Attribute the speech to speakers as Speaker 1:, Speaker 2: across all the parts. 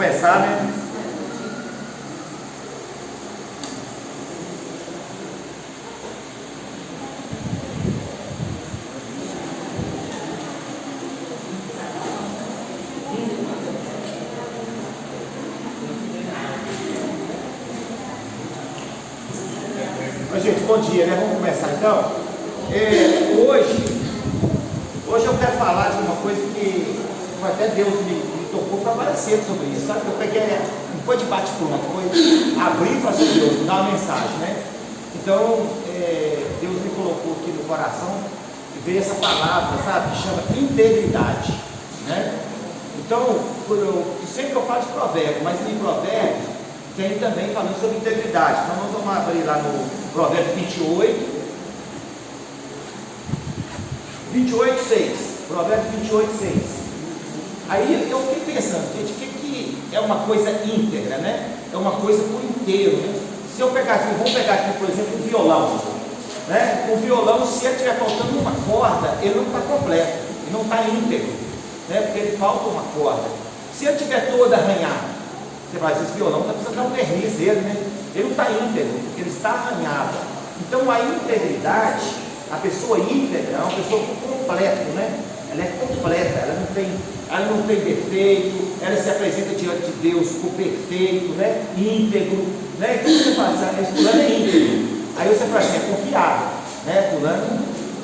Speaker 1: começar, né? Gente, bom dia, né? Vamos começar então. Hoje eu quero falar de uma coisa que até Deus me tocou para várias cedo sobre isso, sabe? Eu peguei, não foi de bate-pronto, foi abrir para ser Deus, dar uma mensagem, né? Então, Deus me colocou aqui no coração e veio essa palavra, sabe? Que chama integridade, né? Então, sempre eu falo de provérbio, mas em provérbio tem também falando sobre integridade. Então nós vamos abrir lá no Provérbio 28:6. Provérbio 28:6. Aí eu fiquei pensando, gente, o que é uma coisa íntegra, né? É uma coisa por inteiro, né? Se eu pegar aqui, vamos pegar aqui, por exemplo, um violão, né? O violão, se ele estiver faltando uma corda, ele não está completo, ele não está íntegro, né? Porque ele falta uma corda. Se ele estiver todo arranhado, você vai dizer, esse violão está precisando dar um verniz dele, né? Ele não está íntegro, ele está arranhado. Então a integridade, a pessoa íntegra é uma pessoa completa, né? Ela é completa, ela não tem defeito, ela se apresenta diante de Deus como perfeito, né? Íntegro, né? Então você fala assim, fulano é íntegro. Aí você fala assim, é confiável, né? Fulano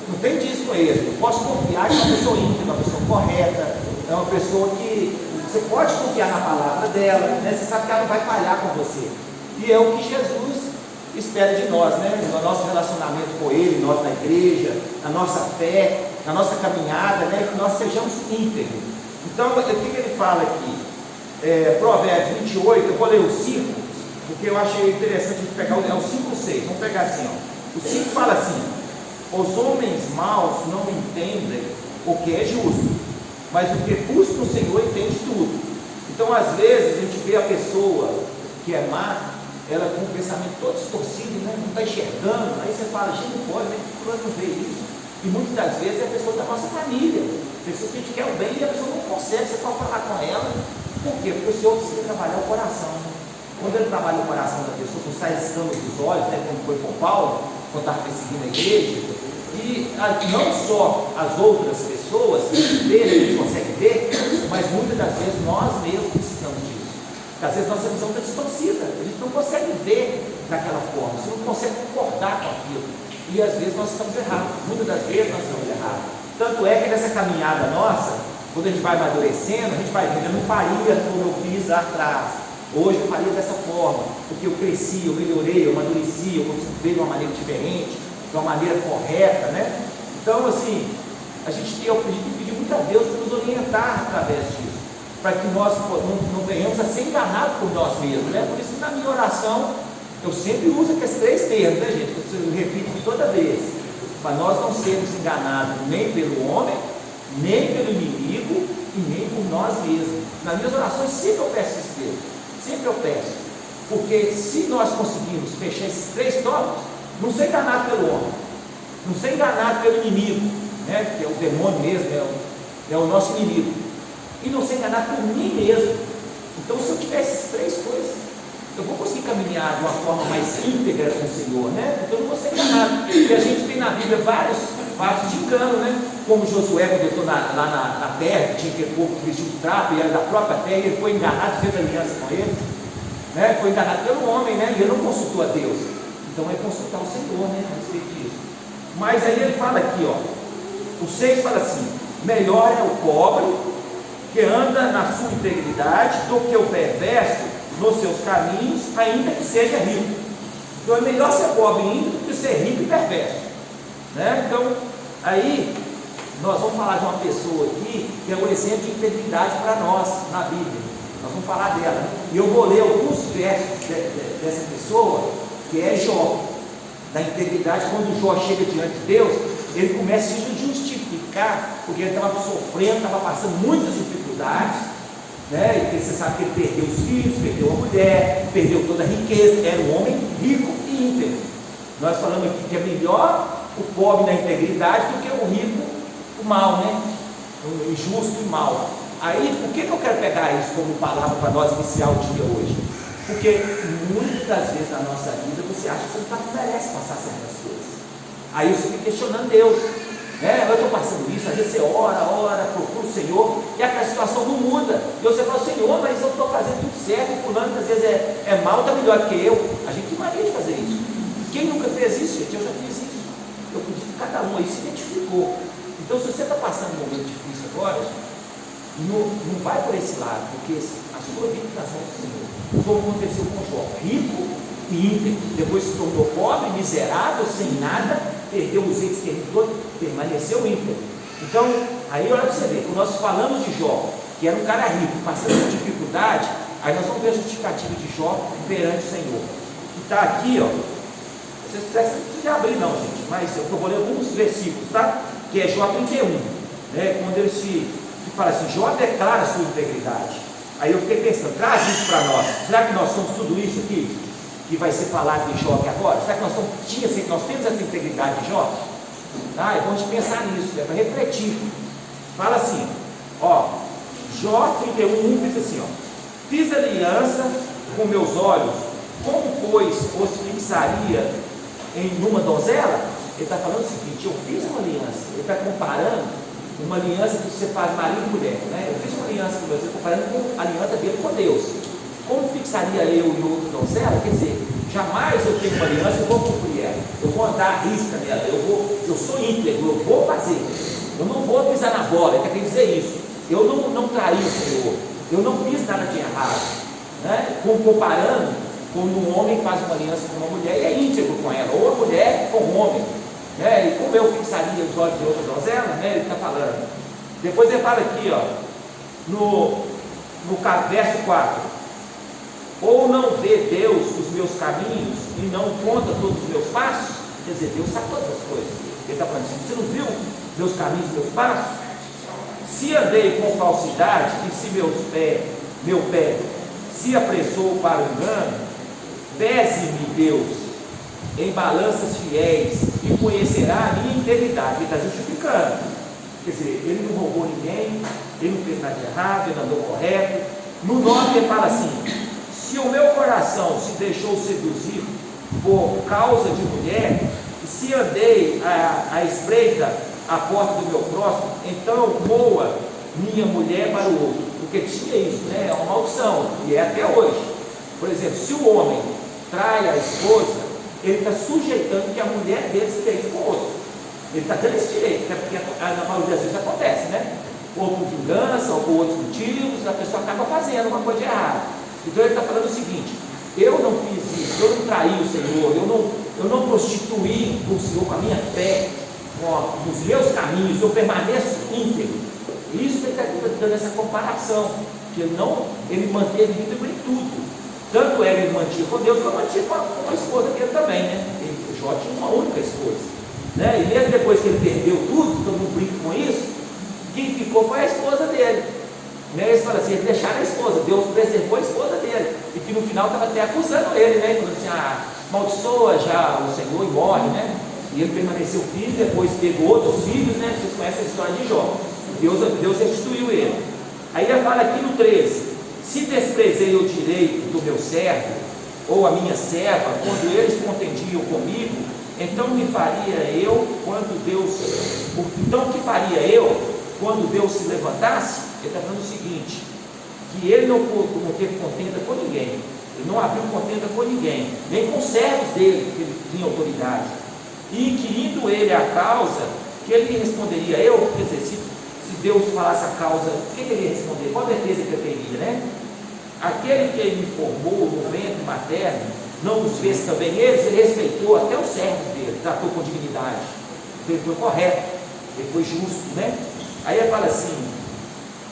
Speaker 1: não tem disso com ele. Eu posso confiar que é uma pessoa íntegra, uma pessoa correta, é uma pessoa que você pode confiar na palavra dela, né? Você sabe que ela não vai falhar com você. E é o que Jesus espera de nós, né? No nosso relacionamento com Ele, nós na igreja, na nossa fé, na nossa caminhada, né? Que nós sejamos íntegros. Então, o que ele fala aqui? Provérbios 28, eu vou ler o 5, porque eu achei interessante a gente pegar o 5 ou 6. Vamos pegar assim, ó. O 5 fala assim: os homens maus não entendem o que é justo, mas o que busca o Senhor entende tudo. Então, às vezes, a gente vê a pessoa que é má, ela com o pensamento todo distorcido, né? Não está enxergando. Aí você fala, gente, não pode, né? Fulano não vê isso. E muitas das vezes é a pessoa da nossa família, pessoa que a gente quer o bem e a pessoa não consegue. Você pode falar com ela. Por quê? Porque o Senhor precisa trabalhar o coração, né? Quando ele trabalha o coração da pessoa, não sai escândalo dos olhos, né? Como foi com Paulo, quando estava perseguindo a igreja. E não só as outras pessoas que a gente consegue ver, mas muitas das vezes nós mesmos precisamos disso. Porque às vezes nossa visão está distorcida, a gente não consegue ver daquela forma, você não consegue concordar com aquilo. E às vezes nós estamos errados, muitas das vezes nós estamos errados. Tanto é que nessa caminhada nossa, quando a gente vai amadurecendo, a gente vai vendo, eu não faria como eu fiz lá atrás. Hoje eu faria dessa forma, porque eu cresci, eu melhorei, eu amadureci, eu consigo ver de uma maneira diferente, de uma maneira correta, né? Então, assim, a gente tem que pedir muito a Deus para nos orientar através disso, para que nós não venhamos a ser enganados por nós mesmos, né? Por isso que na minha oração eu sempre uso aqueles 3 termos, né, gente? Eu repito toda vez, para nós não sermos enganados nem pelo homem, nem pelo inimigo e nem por nós mesmos. Nas minhas orações sempre eu peço esse Deus, sempre eu peço, porque se nós conseguirmos fechar esses 3 tópicos, não ser enganado pelo homem, não ser enganado pelo inimigo, né? Que é o demônio mesmo, é o nosso inimigo, e não ser enganado por mim mesmo. Então, se eu tiver essas 3 coisas, eu vou conseguir caminhar de uma forma mais íntegra com o Senhor, né? Então eu não vou ser enganado. E a gente tem na Bíblia vários de engano, né? Como Josué, quando entrou lá na terra, que tinha aquele povo que vestiu de trapo, e era da própria terra, e ele foi enganado, fez aliança com ele, né? Foi enganado pelo homem, né? E ele não consultou a Deus. Então é consultar o Senhor, né? A respeito disso. Mas aí ele fala aqui, ó. O 6 fala assim: melhor é o pobre que anda na sua integridade do que o perverso nos seus caminhos, ainda que seja rico. Então é melhor ser pobre ainda do que ser rico e perverso, né? Então aí nós vamos falar de uma pessoa aqui que é um exemplo de integridade para nós na Bíblia. Nós vamos falar dela, e eu vou ler alguns versos dessa pessoa, que é Jó, da integridade. Quando Jó chega diante de Deus, ele começa a se justificar, porque ele estava sofrendo, estava passando muitas dificuldades, né? E você sabe que ele perdeu os filhos, perdeu a mulher, perdeu toda a riqueza, era um homem rico e íntegro. Nós falamos aqui que é melhor o pobre na integridade do que o rico, o mal, né? O injusto e mal. Aí, por que eu quero pegar isso como palavra para nós iniciar o dia hoje? Porque muitas vezes na nossa vida você acha que você não merece passar certas coisas. Aí você fica questionando Deus, né? Eu estou passando isso, às vezes você ora, procura o Senhor, e aquela situação não muda. E você fala, Senhor, mas eu estou fazendo tudo certo, e fulano às vezes é mal, está melhor que eu. A gente tem mania de fazer isso. Quem nunca fez isso, gente? Eu já fiz isso. Eu acredito que cada um aí se identificou. Então, se você está passando um momento difícil agora, não vai por esse lado, porque a sua vida está nas mãos do Senhor. Como aconteceu com Jó, rico e íntegro, depois se tornou pobre, miserável, sem nada, perdeu os entes queridos todos, permaneceu íntegro. Então, aí olha para você ver, quando nós falamos de Jó, que era um cara rico, passando por dificuldade, aí nós vamos ver a justificativa de Jó perante o Senhor. Que está aqui, ó. Vocês não precisam abrir não, gente, mas eu vou ler alguns versículos, tá? Que é Jó 31, né? Quando ele fala assim, Jó declara a sua integridade. Aí eu fiquei pensando, traz isso para nós. Será que nós somos tudo isso aqui que vai ser falado de Jó aqui agora? Será que nós temos essa integridade de Jó? Tá? É bom a gente pensar nisso, é para refletir. Fala assim, ó, Jó 31, diz assim, ó, fiz aliança com meus olhos, como pois os fixaria em uma donzela? Ele está falando o seguinte, eu fiz uma aliança, ele está comparando uma aliança que você faz marido e mulher, né? Eu fiz uma aliança com você, comparando com a aliança dele com Deus. Como fixaria eu e outro donzela? Quer dizer, jamais eu tenho uma aliança e vou cumprir ela. Eu vou andar à risca nela, eu sou íntegro, eu vou fazer. Eu não vou pisar na bola, ele quer dizer isso. Eu não traí o Senhor, eu não fiz nada de errado, né? Comparando quando um homem faz uma aliança com uma mulher e é íntegro com ela, ou a mulher com o homem. E como eu fixaria os olhos de outra donzela, né? Ele está falando. Depois ele fala aqui, ó, no verso 4: ou não vê Deus os meus caminhos e não conta todos os meus passos? Quer dizer, Deus sabe todas as coisas. Ele está falando assim, você não viu meus caminhos e meus passos? Se andei com falsidade e se meu pé se apressou para o engano, pese-me Deus em balanças fiéis e conhecerá a minha integridade. Ele está justificando, quer dizer, ele não roubou ninguém, ele não fez nada de errado, ele andou correto. No 9 ele fala assim, se o meu coração se deixou seduzir por causa de mulher, e se andei à espreita à porta do meu próximo, então moa minha mulher para o outro, porque tinha isso, né? É uma maldição, e é até hoje. Por exemplo, se o homem trai a esposa, ele está sujeitando que a mulher dele se deite com o outro. Ele está dando esse direito, porque na maioria das vezes acontece, né? Ou por vingança, ou por outros motivos, a pessoa acaba fazendo uma coisa errada. Então ele está falando o seguinte, eu não fiz isso, eu não traí o Senhor, eu não prostituí o Senhor com a minha fé, com os meus caminhos, eu permaneço íntegro. Isso ele está dando essa comparação, que ele manteve íntegro em tudo. Tanto ele mantinha com Deus, como mantinha com a esposa dele também, né? Jó tinha uma única esposa, né? E mesmo depois que ele perdeu tudo, todo mundo brinca com isso, quem ficou foi a esposa dele, né? Eles falam assim, eles deixaram a esposa, Deus preservou a esposa dele, e que no final estava até acusando ele, né? Falando assim, amaldiçoa já o Senhor e morre, né? E ele permaneceu filho, depois teve outros filhos, né? Vocês conhecem a história de Jó. Deus restituiu ele. Aí ele fala aqui no 13, se desprezei o direito do meu servo, ou a minha serva, quando eles contendiam comigo, então o que faria eu quando Deus se levantasse? Ele está falando o seguinte, que ele não teve contenda com ninguém, ele não abriu contenda com ninguém, nem com os servos dele, que ele tinha autoridade, e inquirindo ele a causa, que ele responderia, quer dizer, se Deus falasse a causa, o que ele ia responder? Qual defesa que ele teria, né? Aquele que ele formou no ventre materno, não os fez também eles, ele respeitou até os servos dele, tratou com dignidade. Então ele foi correto, ele foi justo, né? Aí ele fala assim,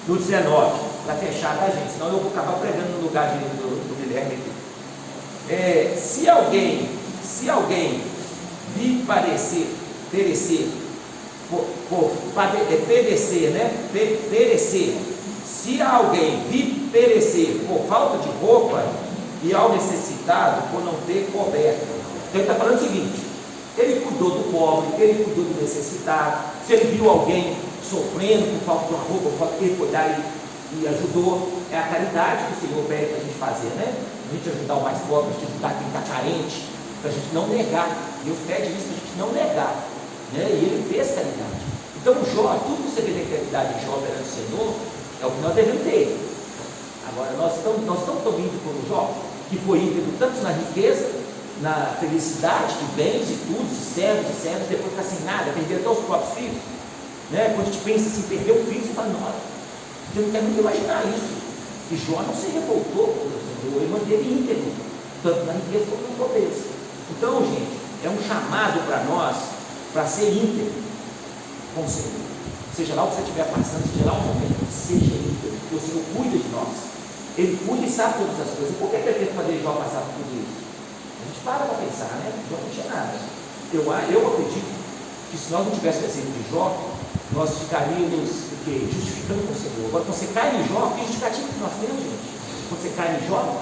Speaker 1: no 19, para fechar, tá, gente? Senão eu vou acabar pregando no lugar do Guilherme aqui. Se alguém vir perecer, se alguém vir perecer por falta de roupa e ao necessitado por não ter coberta. Então ele está falando o seguinte, ele cuidou do pobre, ele cuidou do necessitado, se ele viu alguém sofrendo por falta de uma roupa, ele foi dar e ajudou. É a caridade que o Senhor pede para a gente fazer, né? A gente ajudar o mais pobre, a gente ajudar quem está carente, para a gente não negar. Deus pede isso para a gente não negar, né? E Ele fez caridade. Então o Jó, tudo que você vê da caridade de Jó perante o Senhor, é o que nós devemos ter. Agora, nós estamos indo por um Jó, que foi íntegro tanto na riqueza, na felicidade de bens e tudo, de servos, depois ficar sem nada, perder até os próprios filhos, né? Quando a gente pensa assim, perder o filho, você fala, nossa, eu não quero nunca imaginar isso. E Jó não se revoltou contra o Senhor, ele manteve íntegro, tanto na riqueza como na pobreza. Então, gente, é um chamado para nós, para ser íntegro com o Senhor. Seja lá o que você estiver passando, seja lá o momento, seja íntegro, porque o Senhor cuida de nós. Ele cuida e sabe todas as coisas. Por que ele teve que fazer Jó passar por tudo isso? A gente para pensar, né? Jó não tinha nada. Eu acredito que se nós não tivéssemos exemplo de Jó, nós ficaríamos justificando com o Senhor. Agora, quando você cai em Jó, que justificativo que nós temos, gente? Quando você cai em Jó,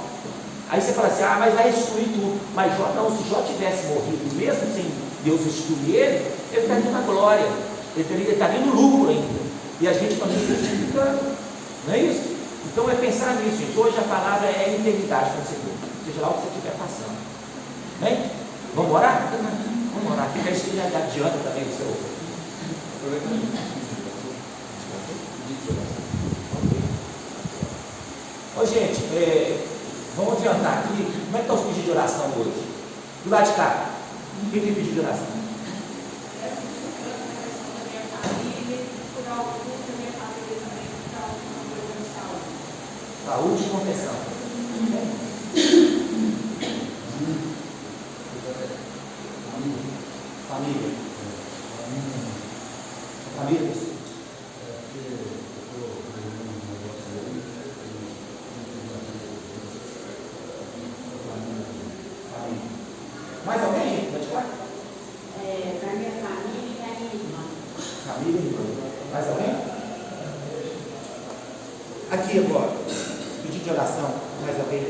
Speaker 1: aí você fala assim, mas vai restituir tudo. Mas Jó não, se Jó tivesse morrido, mesmo sem Deus restituir ele estaria na glória, ele estaria no lucro ainda. E a gente também está justificando, não é isso? Então é pensar nisso, gente. Hoje a palavra é integridade com o Senhor, seja lá o que você estiver passando. Bem? Vamos orar? Vamos orar, porque aí você já adianta também o seu. Ô gente, vamos adiantar aqui. Como é que estão os pedidos de oração hoje? Do lado de cá, quem tem pedido de oração? Saúde e confessão. Família. Família. Mais alguém, gente? Pode falar?
Speaker 2: Da minha família e da minha irmã.
Speaker 1: Família e irmã. Mais alguém? Aqui agora. Pedido de oração. Mais alguém?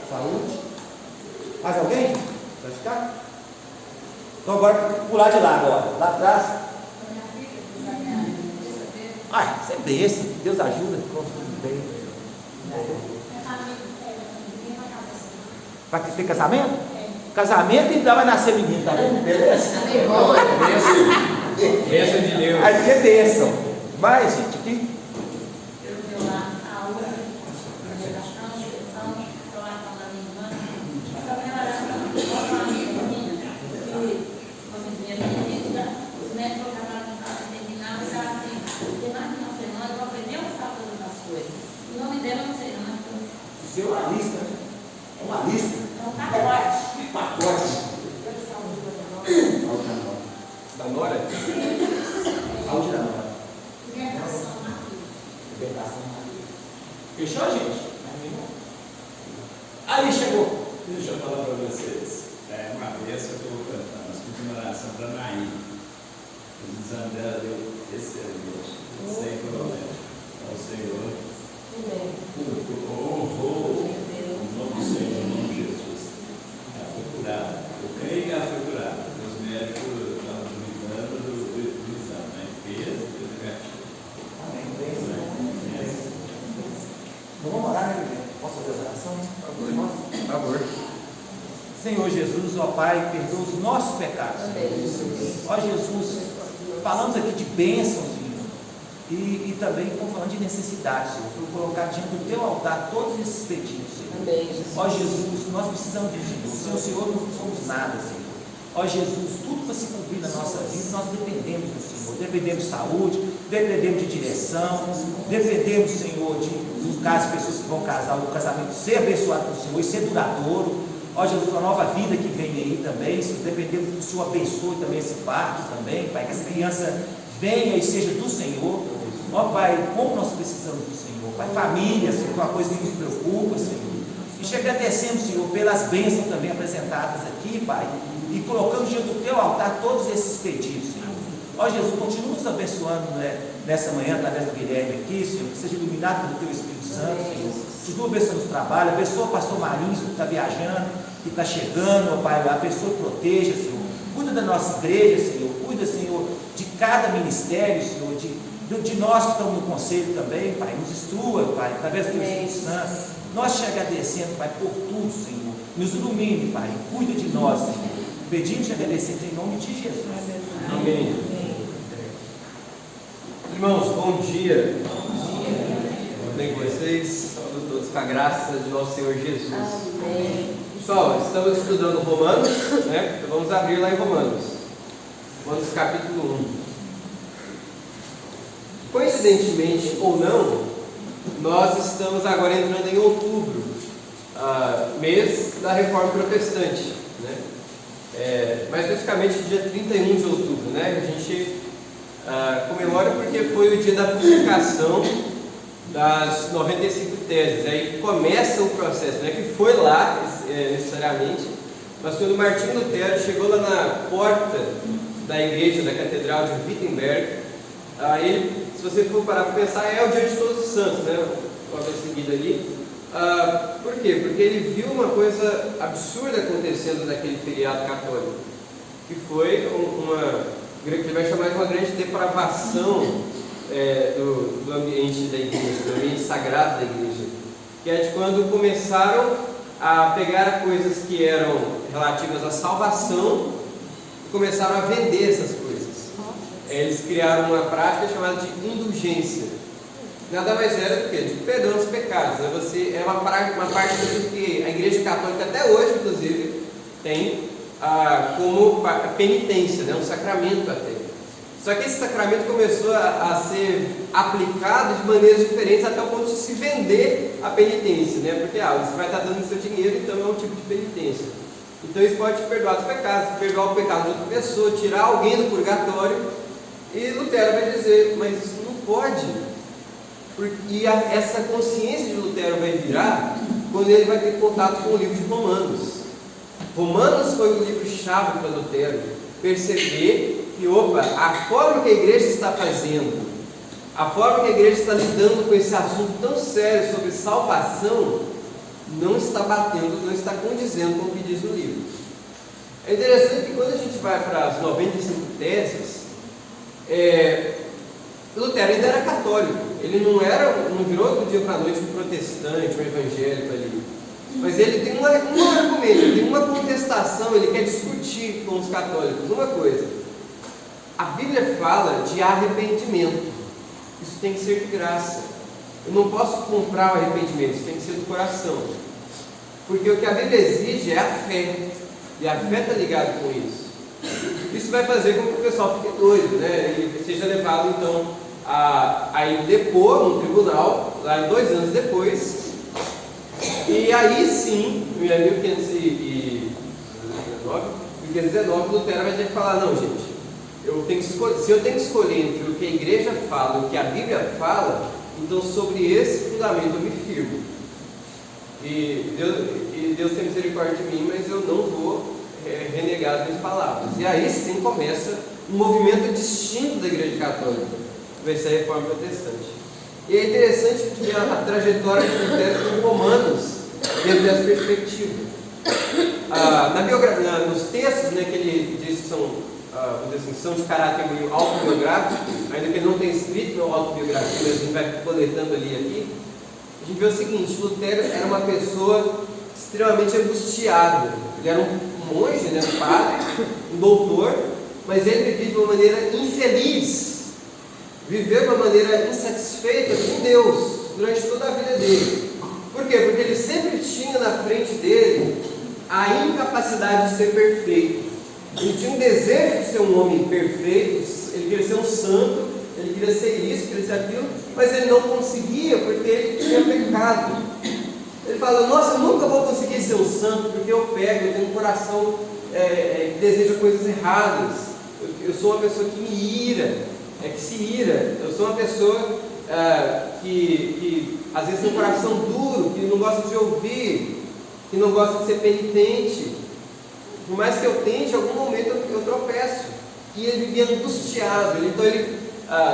Speaker 1: Saúde. Mais alguém? Pode ficar? Então agora pular de lá agora. Lá atrás. Ai, você é besta. Deus ajuda. Tudo bem. Vai ter casamento? Casamento e ainda vai nascer menino, tá vendo? Beleza?
Speaker 3: Bênção de Deus.
Speaker 1: Aqui é bênção. Vai, gente, aqui. Isso é uma lista, né? É uma lista.
Speaker 2: É um pacote.
Speaker 1: Um pacote.
Speaker 3: Da Nora?
Speaker 1: Saúde da Nora.
Speaker 2: Libertação.
Speaker 1: Libertação. Fechou, gente? Ali chegou.
Speaker 4: Deixa eu falar para vocês. Uma vez eu estou cantando, nós pedimos oração para a Naí. O exame dela deu excelente. Não sei qual é. É o Senhor. O nome do Senhor, o nome de Jesus. Ela foi curada. Eu creio que ela foi curada. Os médicos estavam duvidando do exame, né? Fez, deu negativo.
Speaker 1: Amém. Vamos orar, né, bebê? Posso fazer a oração?
Speaker 3: Por favor.
Speaker 1: Senhor Jesus, ó Pai, perdoa os nossos pecados. Ó Jesus, falamos aqui de bênçãos, Senhor, e também estamos falando de necessidade, Senhor. Foi colocar diante do Teu altar todos esses pedidos, Senhor. Ó Jesus, nós precisamos do Senhor. Sem o Senhor não somos nada, Senhor. Ó Jesus, tudo para se cumprir na nossa vida, nós dependemos do Senhor. Dependemos de saúde, dependemos de direção, dependemos, Senhor, nos casos de pessoas que vão casar, o casamento ser abençoado pelo Senhor e ser duradouro. Ó Jesus, uma nova vida que vem aí também, Senhor, dependendo que o Senhor abençoe também esse parto também, Pai, que essa criança venha e seja do Senhor. Ó Pai, como nós precisamos do Senhor. Pai, família, Senhor, que é uma coisa que nos preocupa, Senhor. E te agradecemos, Senhor, pelas bênçãos também apresentadas aqui, Pai, e colocamos diante do Teu altar todos esses pedidos, Senhor. Ó Jesus, continua nos abençoando, né, nessa manhã, através do Guilherme aqui, Senhor, que seja iluminado pelo Teu Espírito Santo, Senhor. Continua abençoando os trabalhos, abençoa o pastor Marinho, que está viajando, que está chegando, ó Pai, abençoa e proteja, Senhor. Cuida da nossa igreja, Senhor. Cuida, Senhor, de cada ministério, Senhor, de de nós que estamos no conselho também, Pai, nos instrua, Pai, através do Teu Espírito Santo. Nós te agradecemos, Pai, por tudo, Senhor. Nos ilumine, Pai, cuida de nós, Senhor. Pedimos e agradecemos em nome de Jesus.
Speaker 3: Amém. Irmãos, bom dia. Tudo bem com vocês? Saúde a todos com a graça de nosso Senhor Jesus. Pessoal, estamos estudando Romanos, né? Então vamos abrir lá em Romanos. Romanos capítulo 1. Coincidentemente ou não, nós estamos agora entrando em outubro, mês da Reforma Protestante, né? Mais especificamente dia 31 de outubro, né? A gente comemora porque foi o dia da publicação das 95 teses. Aí começa o processo, né? Que foi lá necessariamente, mas quando Martinho Lutero chegou lá na porta da igreja da Catedral de Wittenberg, se você for parar para pensar, é o dia de Todos os Santos, né? Logo em seguida ali. Por quê? Porque ele viu uma coisa absurda acontecendo naquele feriado católico, que foi que ele vai chamar de uma grande depravação do ambiente da igreja, do ambiente sagrado da igreja, que é de quando começaram a pegar coisas que eram relativas à salvação e começaram a vender essas coisas. Eles criaram uma prática chamada de indulgência. Nada mais era do que de perdão dos pecados. É uma parte que a Igreja Católica até hoje, inclusive, tem como penitência, né? Um sacramento até. Só que esse sacramento começou a ser aplicado de maneiras diferentes até o ponto de se vender a penitência, né? Porque você vai estar dando seu dinheiro, então é um tipo de penitência. Então isso pode te perdoar os pecados, perdoar o pecado de outra pessoa, tirar alguém do purgatório. E Lutero vai dizer, mas isso não pode. E essa consciência de Lutero vai virar quando ele vai ter contato com o livro de Romanos. Romanos foi o livro-chave para Lutero perceber que, a forma que a igreja está fazendo, a forma que a igreja está lidando com esse assunto tão sério sobre salvação, não está batendo, não está condizendo com o que diz no livro. É interessante que quando a gente vai para as 95 teses, Lutero ainda era católico. Ele não virou do dia para a noite um protestante, um evangélico ali. Mas ele tem um argumento, ele tem uma contestação, ele quer discutir com os católicos uma coisa. A Bíblia fala de arrependimento. Isso tem que ser de graça. Eu não posso comprar o arrependimento, isso tem que ser do coração. Porque o que a Bíblia exige é a fé. E a fé está ligada com isso. Isso vai fazer com que o pessoal fique doido, né? E seja levado então a ir depor no tribunal, lá 2 anos depois. E aí sim, em 1519, Lutero vai ter que falar: não, gente, se eu tenho que escolher entre o que a igreja fala e o que a Bíblia fala, então sobre esse fundamento eu me firmo. E Deus tem misericórdia de mim, mas eu não vou renegar as minhas palavras. E aí sim começa um movimento distinto da Igreja Católica, que vai ser a Reforma Protestante. E é interessante que a trajetória de Lutero com Romanos dentro dessa perspectiva. Nos textos, né, que ele diz que são de caráter meio autobiográfico, ainda que ele não tenha escrito no autobiografia, mas a gente vai coletando ali aqui, a gente vê o seguinte: Lutero era uma pessoa extremamente angustiada. Ele era um monge, né, um padre, um doutor, mas ele vivia de uma maneira infeliz, viveu de uma maneira insatisfeita com Deus durante toda a vida dele. Por quê? Porque ele sempre tinha na frente dele a incapacidade de ser perfeito. Ele tinha um desejo de ser um homem perfeito, ele queria ser um santo, ele queria ser isso, queria ser aquilo, mas ele não conseguia porque ele tinha pecado. Ele fala: nossa, eu nunca vou conseguir ser um santo porque eu tenho um coração que deseja coisas erradas. Eu sou uma pessoa que me ira, que se ira. Eu sou uma pessoa que às vezes tem um coração duro, que não gosta de ouvir, que não gosta de ser penitente. Por mais que eu tente, em algum momento eu tropeço. E ele vivia angustiado. Então ele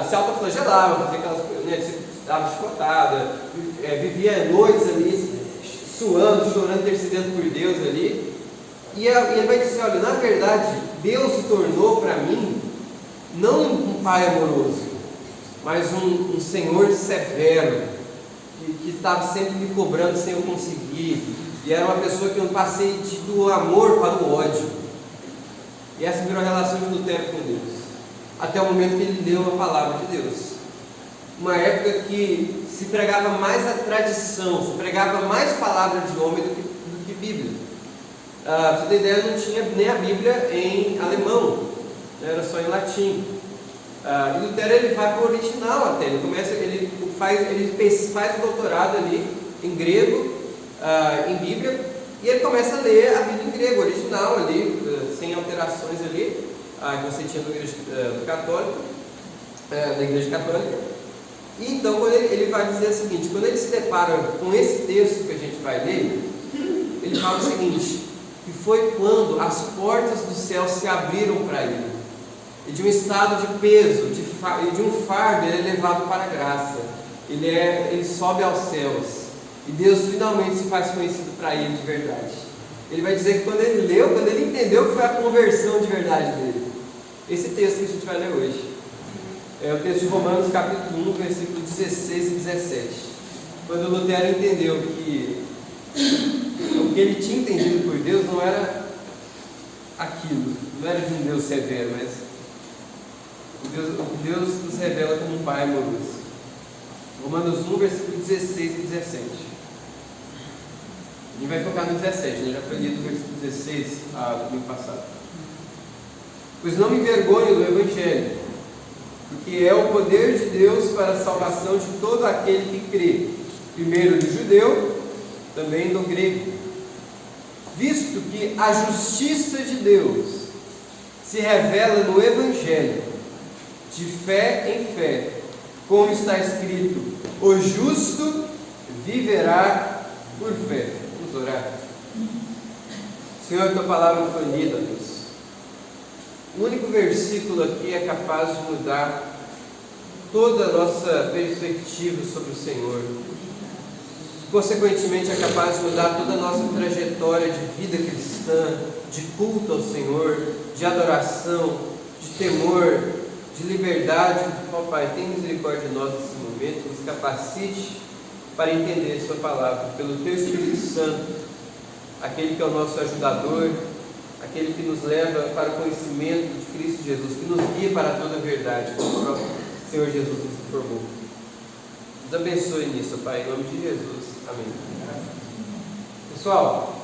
Speaker 3: se autoflagelava, fazia aquelas coisas, né, dava chicotada, vivia noites ali, suando, chorando, intercedendo por Deus ali. E ele vai dizer: olha, na verdade, Deus se tornou para mim não um pai amoroso, mas um Senhor severo, que estava sempre me cobrando sem eu conseguir, e era uma pessoa que eu passei do amor para o ódio. E essa virou a relação de Lutero com Deus, até o momento que ele leu a palavra de Deus. Uma época que se pregava mais a tradição, se pregava mais palavra de homem do que Bíblia. Para você ter ideia, não tinha nem a Bíblia em alemão, era só em latim. E Lutero ele vai para o original até, ele faz o doutorado ali em grego, em Bíblia, e ele começa a ler a Bíblia em grego, original ali, sem alterações ali, que você tinha da Igreja Católica. E então quando ele vai dizer o seguinte, quando ele se depara com esse texto que a gente vai ler, ele fala o seguinte, que foi quando as portas do céu se abriram para ele, e de um estado de peso, e de um fardo, ele é levado para a graça, ele sobe aos céus, e Deus finalmente se faz conhecido para ele de verdade. Ele vai dizer que quando ele entendeu que foi a conversão de verdade dele, esse texto que a gente vai ler hoje, é o texto de Romanos capítulo 1, versículo 16 e 17. Quando Lutero entendeu que o que ele tinha entendido por Deus não era aquilo, não era de um Deus severo, mas o Deus nos revela como um Pai amoroso. Romanos 1, versículo 16 e 17. A gente vai focar no 17, né? Já foi lido o versículo 16 domingo passado. Pois não me envergonho do Evangelho, porque é o poder de Deus para a salvação de todo aquele que crê, primeiro do judeu, também do grego, visto que a justiça de Deus se revela no Evangelho, de fé em fé, como está escrito, o justo viverá por fé. Vamos orar. Senhor, tua palavra foi lida, Deus. O único versículo aqui é capaz de mudar toda a nossa perspectiva sobre o Senhor. Consequentemente, é capaz de mudar toda a nossa trajetória de vida cristã, de culto ao Senhor, de adoração, de temor, de liberdade. Ó Pai, tem misericórdia de nós nesse momento, nos capacite para entender Sua palavra, pelo Teu Espírito Santo, aquele que é o nosso ajudador, aquele que nos leva para o conhecimento de Cristo Jesus, que nos guia para toda a verdade, como o próprio Senhor Jesus nos informou. Nos abençoe nisso, Pai, em nome de Jesus. Amém. Pessoal,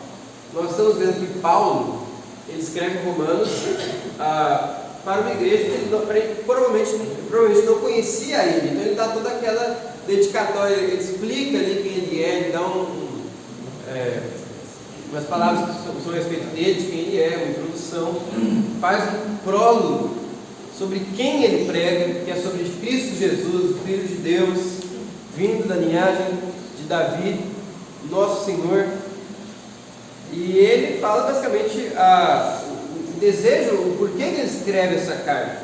Speaker 3: nós estamos vendo que Paulo, ele escreve Romanos para uma igreja que ele provavelmente não conhecia ele, então ele dá toda aquela dedicatória, ele explica ali quem ele é, ele dá umas palavras sobre a respeito dele, de quem ele é, uma introdução, faz um prólogo sobre quem ele prega, que é sobre Cristo Jesus, o Filho de Deus, vindo da linhagem de Davi, nosso Senhor. E ele fala basicamente o desejo, o porquê que ele escreve essa carta,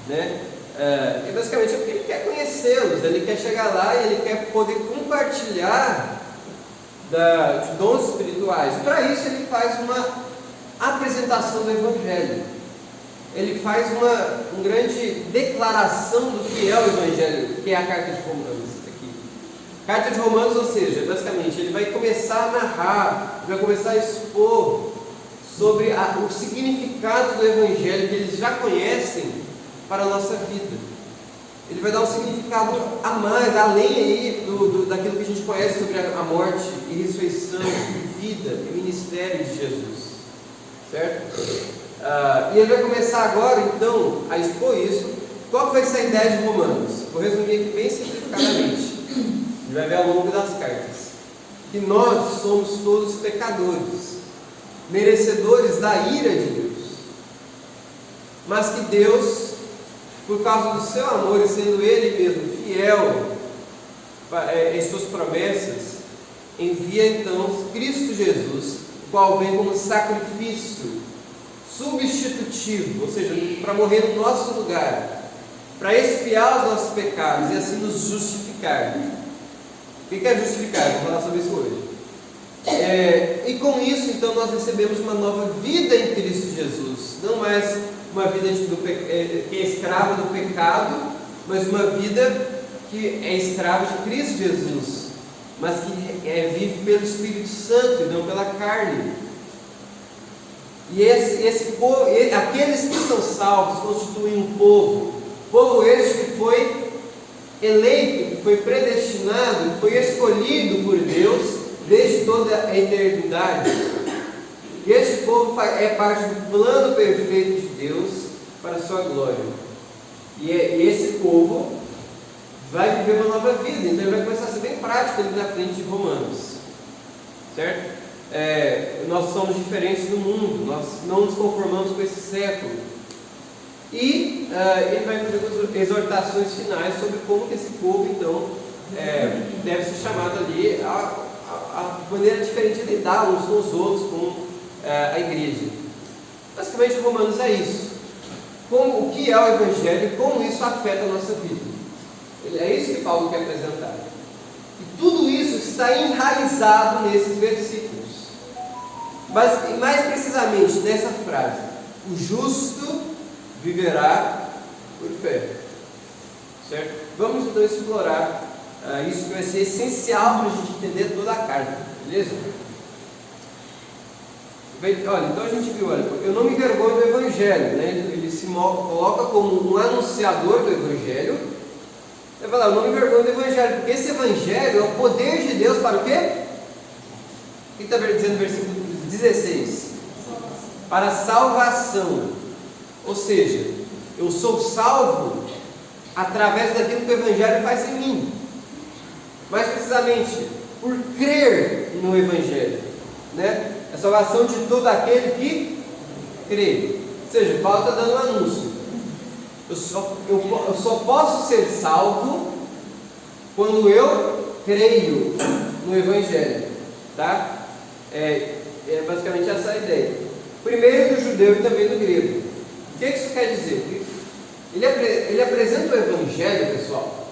Speaker 3: né? E basicamente é porque ele quer conhecê-los, ele quer chegar lá e ele quer poder compartilhar de dons espirituais. Para isso ele faz uma apresentação do Evangelho, ele faz uma grande declaração do que é o Evangelho, que é a carta de Romanos aqui. Carta de Romanos, ou seja, basicamente ele vai começar a narrar, vai começar a expor sobre o significado do Evangelho que eles já conhecem para a nossa vida. Ele vai dar um significado a mais, além aí daquilo que a gente conhece sobre a morte e ressurreição, e vida e ministério de Jesus, certo? E ele vai começar agora então a expor isso. Qual vai ser a ideia de Romanos? Vou resumir aqui bem simplificadamente. A gente vai ver ao longo das cartas que nós somos todos pecadores, merecedores da ira de Deus, mas que Deus, por causa do seu amor e sendo Ele mesmo fiel em suas promessas, envia então Cristo Jesus, o qual vem como sacrifício substitutivo, ou seja, para morrer no nosso lugar, para expiar os nossos pecados e assim nos justificar. O que é justificar? Vamos falar sobre isso hoje. E com isso, então, nós recebemos uma nova vida em Cristo Jesus, não mais uma vida que é escrava do pecado, mas uma vida que é escrava de Cristo Jesus, mas que vive pelo Espírito Santo e não pela carne. E esse povo, aqueles que são salvos constituem um povo este que foi eleito, que foi predestinado, que foi escolhido por Deus desde toda a eternidade. E este povo é parte do plano perfeito de Deus para a sua glória. E esse povo vai viver uma nova vida, então ele vai começar a ser bem prático ali na frente de Romanos, certo? Nós somos diferentes do mundo, nós não nos conformamos com esse século. E ele vai fazer exortações finais sobre como que esse povo, então, deve ser chamado ali a maneira diferente de lidar uns com os outros, com a igreja. Basicamente, Romanos é isso. O que é o Evangelho e como isso afeta a nossa vida. É isso que Paulo quer apresentar. E tudo isso está enraizado nesses versículos. Mas, mais precisamente nessa frase: o justo viverá por fé. Certo? Vamos então explorar isso, que vai ser essencial para a gente entender toda a carta. Beleza? Olha, então a gente viu, eu não me envergonho do Evangelho, né? Ele se coloca como um anunciador do Evangelho. Ele fala, eu não me envergonho do Evangelho, porque esse Evangelho é o poder de Deus para o quê? O que está dizendo no versículo 16? Para a salvação. Ou seja, eu sou salvo através daquilo que o Evangelho faz em mim. Mais precisamente, por crer no Evangelho, né? A salvação de todo aquele que crê. Ou seja, Paulo está dando um anúncio. Eu só posso ser salvo quando eu creio no Evangelho. Tá? É basicamente essa a ideia. Primeiro do judeu e também do grego. O que isso quer dizer? Ele apresenta o Evangelho, pessoal.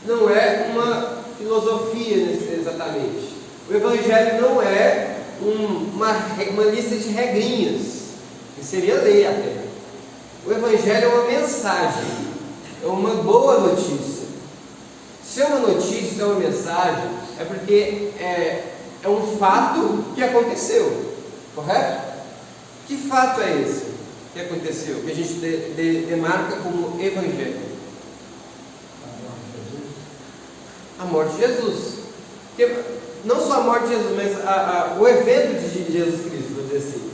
Speaker 3: Não é uma filosofia exatamente. O Evangelho não é uma lista de regrinhas, que seria lei até. O Evangelho é uma mensagem, é uma boa notícia. Se é uma notícia, é uma mensagem, é porque é um fato que aconteceu, correto? Que fato é esse que aconteceu, que a gente demarca como Evangelho? A morte de Jesus. Não só a morte de Jesus, mas o evento de Jesus Cristo, vou dizer assim: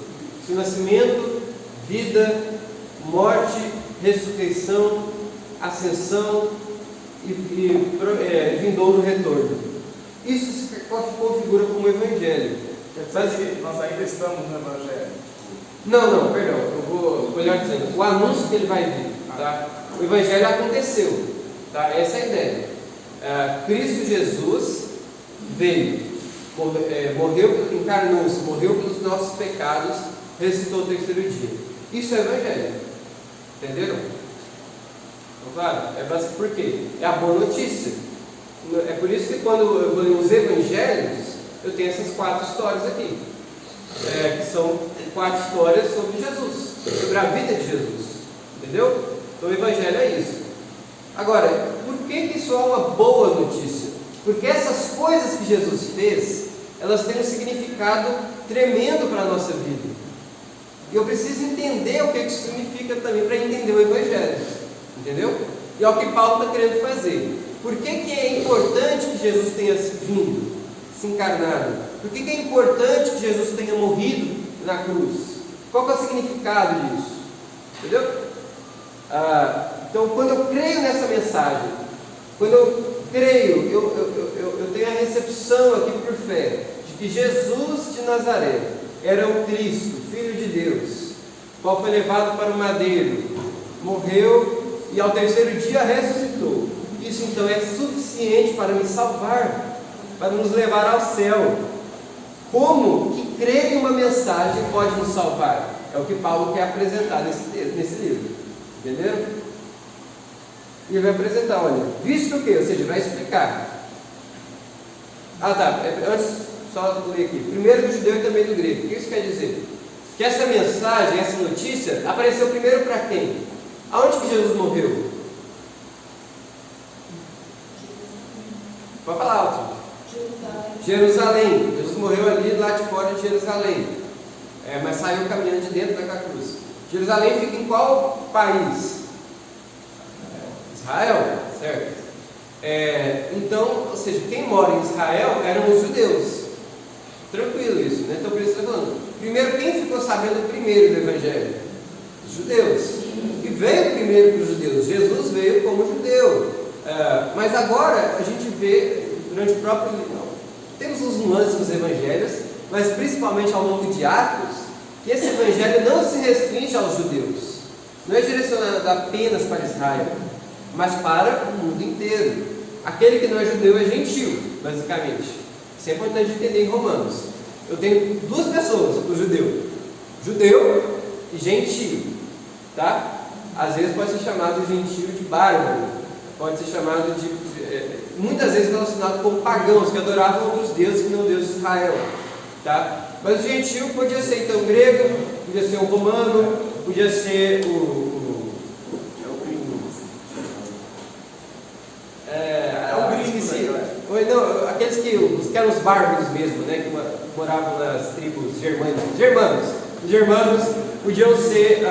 Speaker 3: seu nascimento, vida, morte, ressurreição, ascensão e vindouro retorno. Isso se configura como Evangelho.
Speaker 5: Mas nós ainda estamos no Evangelho.
Speaker 3: Não, perdão, eu vou melhor dizendo, o anúncio que ele vai vir, tá? O Evangelho aconteceu, tá? Essa é a ideia. Cristo Jesus veio, morreu, encarnou-se, morreu pelos nossos pecados, ressuscitou o terceiro dia. Isso é Evangelho. Entenderam? Então, claro, por quê? É a boa notícia. É por isso que quando eu vou ler os Evangelhos, eu tenho essas 4 histórias aqui, que são 4 histórias sobre Jesus, sobre a vida de Jesus. Entendeu? Então o Evangelho é isso. Agora, por que isso é uma boa notícia? Porque essas coisas que Jesus fez, elas têm um significado tremendo para a nossa vida. E eu preciso entender o que isso significa também para entender o Evangelho. Entendeu? E é o que Paulo está querendo fazer. Por que é importante que Jesus tenha vindo, se encarnado? Por que é importante que Jesus tenha morrido na cruz? Qual que é o significado disso? Entendeu? Então, quando eu creio nessa mensagem, quando eu creio, eu tenho a recepção aqui por fé, de que Jesus de Nazaré era o Cristo, Filho de Deus, qual foi levado para o madeiro, morreu e ao terceiro dia ressuscitou. Isso então é suficiente para me salvar, para nos levar ao céu. Como que crer em uma mensagem pode nos salvar? É o que Paulo quer apresentar nesse livro. Entenderam? E ele vai apresentar, olha, visto o quê? Ou seja, vai explicar. Antes, só ler aqui. Primeiro do judeu e também do grego. O que isso quer dizer? Que essa mensagem, essa notícia, apareceu primeiro para quem? Aonde que Jesus morreu? Pode falar alto. Jerusalém. Jesus morreu ali lá de fora de Jerusalém. Mas saiu caminhando de dentro da cruz. Jerusalém fica em qual país? Israel, certo? Então, ou seja, quem mora em Israel eram os judeus. Tranquilo isso, né? Então por isso está falando. Primeiro, quem ficou sabendo primeiro do Evangelho? Os judeus. E veio primeiro para os judeus. Jesus veio como judeu. Mas agora a gente vê durante o próprio livro. Temos uns nuances dos evangelhos, mas principalmente ao longo de Atos, que esse evangelho não se restringe aos judeus. Não é direcionado apenas para Israel, mas para o mundo inteiro. Aquele que não é judeu é gentil, basicamente. Isso é importante entender em Romanos. Eu tenho duas pessoas, o judeu e gentio, tá? Às vezes pode ser chamado gentio de bárbaro, pode ser chamado de, muitas vezes relacionado com pagãos que adoravam outros deuses que não o Deus de Israel, tá? Mas o gentio podia ser então grego, podia ser o romano, podia ser aqueles que eram os bárbaros mesmo, né, que moravam nas tribos germanos. Os germanos podiam ser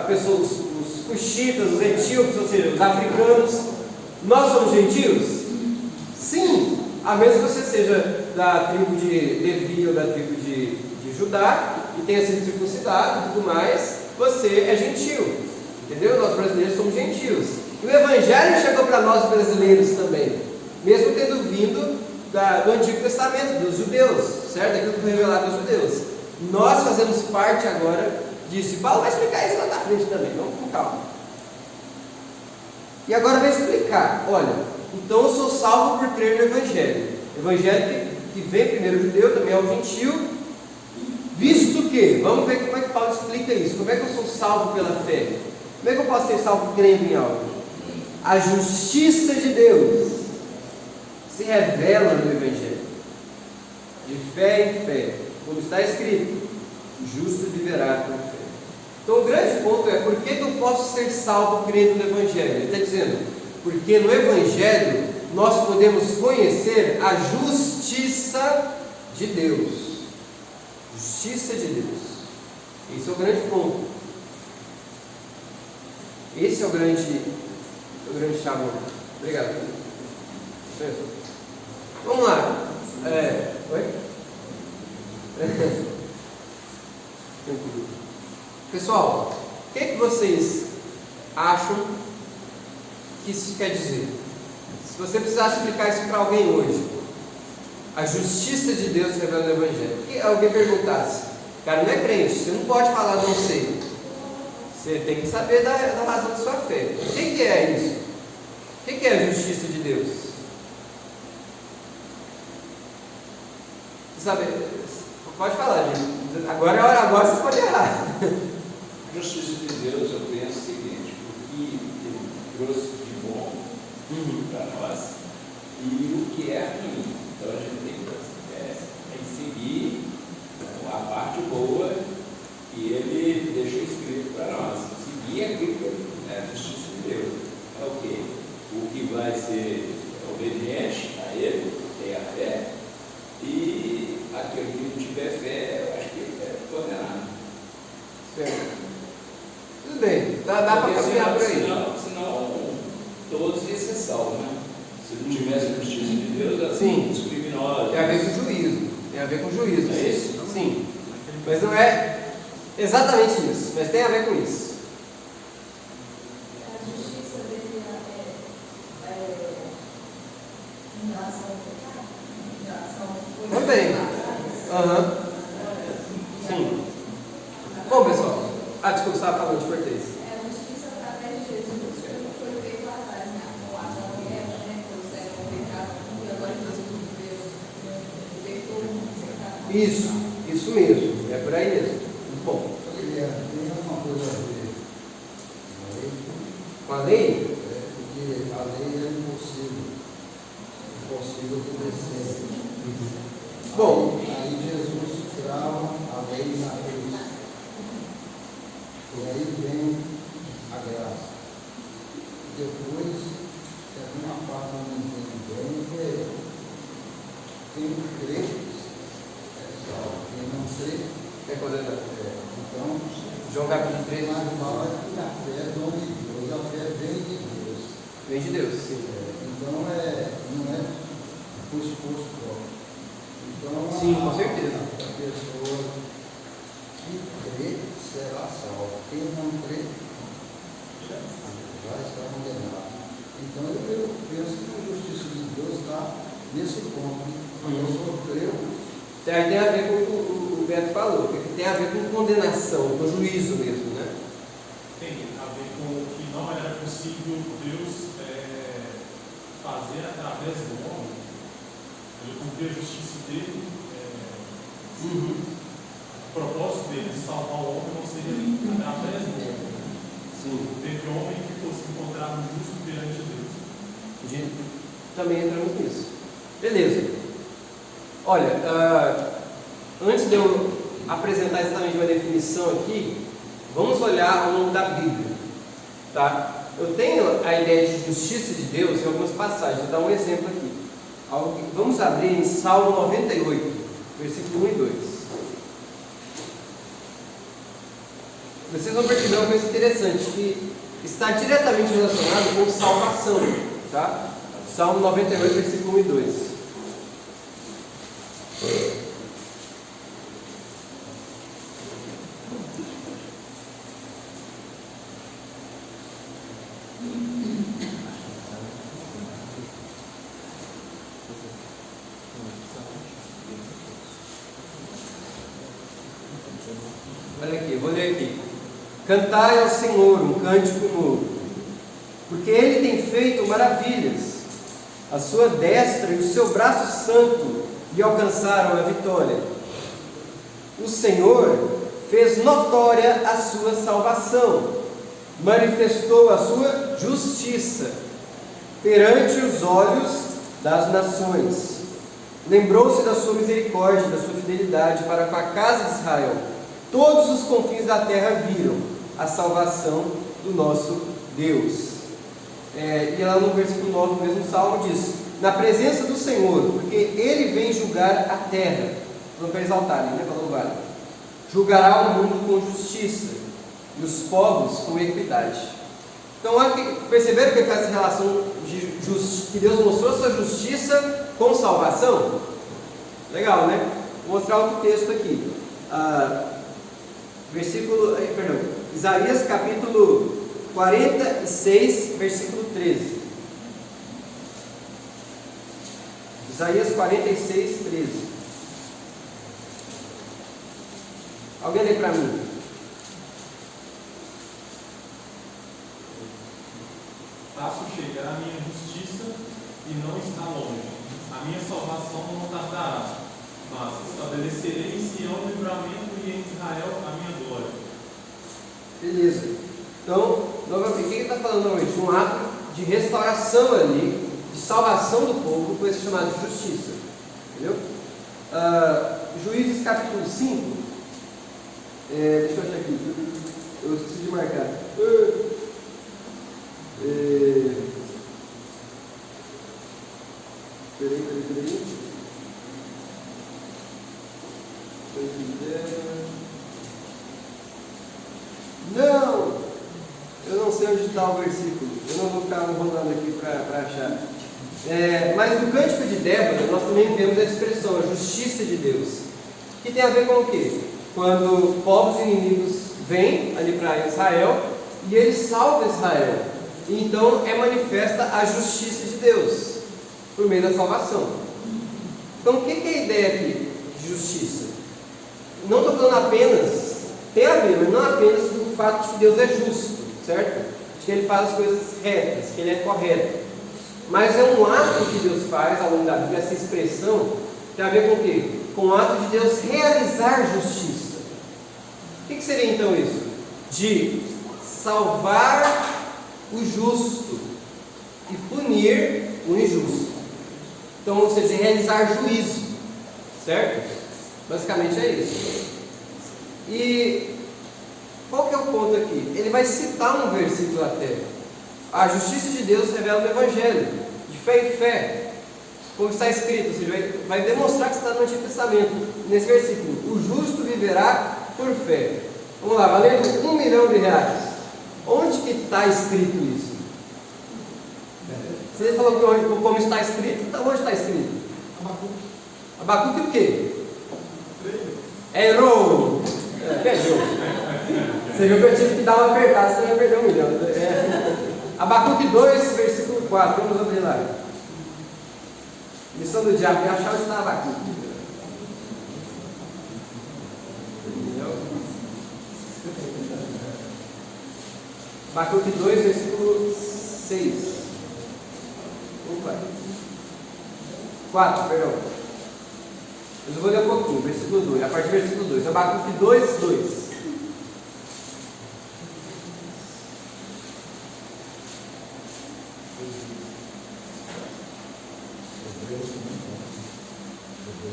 Speaker 3: pessoas, os cuxitas, os etíopes, ou seja, os africanos. Nós somos gentios? Sim, a menos que você seja da tribo de Levi ou da tribo de Judá e tenha sido circuncidado e tudo mais, você é gentio, entendeu? Nós brasileiros somos gentios. E o Evangelho chegou para nós brasileiros também, mesmo tendo vindo do Antigo Testamento, dos judeus, certo? Aquilo que foi revelado aos judeus. Nós fazemos parte agora disso. E Paulo vai explicar isso lá na frente também, vamos com calma. E agora vai explicar, olha, então eu sou salvo por crer no Evangelho. Evangelho que vem primeiro o judeu, também é o gentio, visto que, vamos ver como é que Paulo explica isso, como é que eu sou salvo pela fé? Como é que eu posso ser salvo crendo em algo? A justiça de Deus se revela no Evangelho, de fé em fé, como está escrito, justo viverá por fé. Então o grande ponto é, por que eu posso ser salvo crendo no Evangelho? Ele está dizendo, porque no Evangelho nós podemos conhecer a justiça de Deus. Justiça de Deus. Esse é o grande ponto. Esse é o grande chavão. Obrigado. Vamos lá. Oi? Pessoal, o que vocês acham que isso quer dizer? Se você precisasse explicar isso para alguém hoje, a justiça de Deus revela no Evangelho. Que alguém perguntasse, cara, não é crente, você não pode falar não sei. Você tem que saber da razão da sua fé. O que é isso? O que é a justiça de Deus? Sabe, pode falar, gente. Agora vocês podem errar.
Speaker 4: A justiça de Deus, eu penso o seguinte, o que ele trouxe de bom para nós e o que é ruim. Então a gente tem que seguir a parte boa que ele deixou escrito para nós. Seguir aquilo que é a justiça de Deus. É o quê? O que vai ser obediente a ele, tem a fé, e aquele que não tiver fé, eu acho que ele é condenado.
Speaker 3: Certo. Tudo bem, dá para caminhar por aí.
Speaker 4: Senão todos iam ser salvos, né? Se não tivesse a justiça de Deus,
Speaker 3: sim,
Speaker 4: os criminosos.
Speaker 3: Tem a ver com juízo. Tem a ver com juízo.
Speaker 4: É isso?
Speaker 3: Sim. Mas não é exatamente isso, mas tem a ver com isso.
Speaker 2: A justiça dele em relação ao pecado?
Speaker 3: Também. Sim. Bom, pessoal. Desculpa, você estava falando de cortês.
Speaker 2: É a justiça através de Jesus, como foi feito lá atrás, né? Com Adão e Eva, né? Trouxeram o pecado, e agora Jesus veio todo mundo pecado.
Speaker 3: Isso mesmo. É por aí mesmo. Muito bom.
Speaker 6: Tem alguma coisa a ver
Speaker 3: com a lei?
Speaker 6: Porque a lei é impossível obedecer.
Speaker 3: Bom.
Speaker 6: Aí Jesus trava a lei na cruz. E aí vem a graça. Depois, tem uma parte onde não vem bem,
Speaker 3: 13.
Speaker 6: Mas fala que a fé é dom de Deus, a fé vem de Deus.
Speaker 3: Vem de Deus, sim.
Speaker 6: Então não é por esforço próprio. Então,
Speaker 3: Sim, com certeza.
Speaker 6: A pessoa que crê será salva. Quem não crê vai estar condenado. Então eu penso que a justiça de Deus está nesse ponto. A pessoa creu.
Speaker 3: Aí tem a ver com o que o Beto falou, porque tem a ver com condenação, com juízo mesmo, né?
Speaker 7: Tem a ver com que não era possível Deus fazer através do homem, ele cumprir a justiça dele, o propósito dele de salvar o homem não seria através do homem.
Speaker 3: Sim.
Speaker 7: Teve homem que fosse encontrado justo perante Deus.
Speaker 3: Também entramos nisso. Beleza. Olha, antes de eu apresentar exatamente uma definição aqui, vamos olhar ao longo da Bíblia. Tá? Eu tenho a ideia de justiça de Deus em algumas passagens. Vou dar um exemplo aqui. Vamos abrir em Salmo 98, versículo 1 e 2. Vocês vão perceber uma coisa interessante, que está diretamente relacionado com salvação. Tá? Salmo 98, versículo 1 e 2. Olha aqui, vou ler aqui. Cantai ao Senhor um cântico novo, porque Ele tem feito maravilhas. A sua destra e o seu braço santo lhe alcançaram a vitória. O Senhor fez notória a sua salvação, manifestou a sua justiça perante os olhos das nações. Lembrou-se da sua misericórdia, da sua fidelidade para com a casa de Israel. Todos os confins da terra viram a salvação do nosso Deus. E lá no versículo 9 do mesmo salmo diz: na presença do Senhor, porque Ele vem julgar a terra. Vamos para exaltarem, né? Para louvar. Julgará o mundo com justiça e os povos com equidade. Então, perceberam que ele faz essa relação que Deus mostrou sua justiça com salvação? Legal, né? Vou mostrar outro texto aqui. Isaías capítulo 46, versículo 13. Isaías 46, 13. Alguém lê para mim?
Speaker 7: Faço chegar a minha justiça e não está longe. A minha salvação não tardará, mas estabelecerei em Sião o livramento e em Israel a minha glória.
Speaker 3: Beleza. Então, novamente, o que ele está falando novamente? Um ato de restauração ali, de salvação do povo, com esse chamado de justiça. Entendeu? Juízes capítulo 5. Deixa eu achar aqui. Eu esqueci de marcar. Peraí. Não! Eu não sei onde está o versículo. Eu não vou ficar rolando aqui para achar. Mas no Cântico de Débora, nós também vemos a expressão, a justiça de Deus. Que tem a ver com o quê? Quando povos inimigos vêm ali para Israel e ele salva Israel. E então é manifesta a justiça de Deus por meio da salvação. Então o que é a ideia aqui de justiça? Não estou falando apenas, tem a ver, mas não apenas do fato de que Deus é justo, certo? De que Ele faz as coisas retas, que Ele é correto. Mas é um ato que Deus faz ao longo da Bíblia, essa expressão tem a ver com o quê? Com o ato de Deus realizar justiça. O que seria então isso? De salvar o justo e punir o injusto. Então, ou seja, de realizar juízo, certo? Basicamente é isso. E qual que é o ponto aqui? Ele vai citar um versículo até. A justiça de Deus se revela no Evangelho, de fé em fé, como está escrito, ou seja, vai demonstrar que está no Antigo Testamento, nesse versículo: o justo viverá por fé. Vamos lá, valendo R$1 milhão. Onde que está escrito isso? Você falou que como está escrito, onde está escrito? Abacuque o quê? Errou! Perdeu. Você viu que eu tive que dar uma apertada, senão eu ia perder R$1 milhão. Abacuque 2, versículo 4. Vamos abrir lá. Missão do diabo é achar onde está Abacuque. Abacuque 2, versículo 6. Opa. 4, perdão. Mas eu vou ler um pouquinho, versículo 2, a partir do versículo 2. Abacuque 2, 2.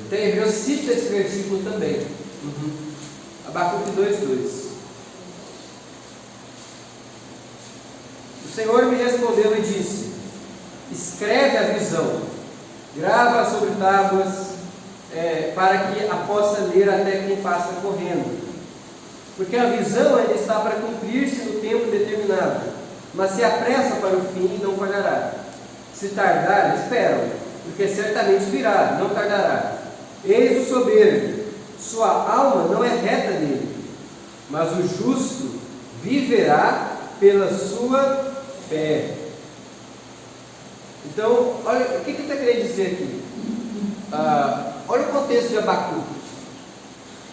Speaker 3: Tem Hebreus, cita esse versículo também. Abacuque 2, 2. O Senhor me respondeu e disse: escreve a visão, grava sobre tábuas, para que a possa ler até quem passa correndo. Porque a visão ainda está para cumprir-se no tempo determinado, mas se apressa para o fim, não falhará. Se tardar, esperam, porque certamente virá, não tardará. Eis o soberbo, sua alma não é reta nele, mas o justo viverá pela sua fé. Então, olha, o que ele está querendo dizer aqui? Olha o contexto de Abacuque.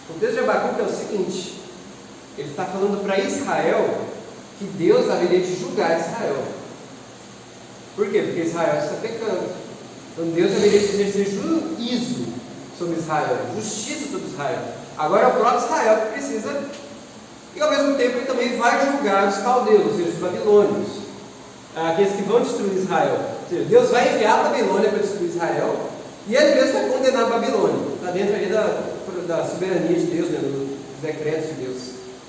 Speaker 3: O contexto de Abacuque é o seguinte: ele está falando para Israel que Deus haveria de julgar Israel. Por quê? Porque Israel está pecando. Então Deus haveria de exercer juízo sobre Israel, justiça sobre Israel. Agora é o próprio Israel que precisa, e ao mesmo tempo ele também vai julgar os caldeus, ou seja, os babilônios, aqueles que vão destruir Israel. Ou seja, Deus vai enviar a Babilônia para destruir Israel, e ele mesmo vai condenar a Babilônia. Está dentro ali da soberania de Deus, né, dos decretos de Deus.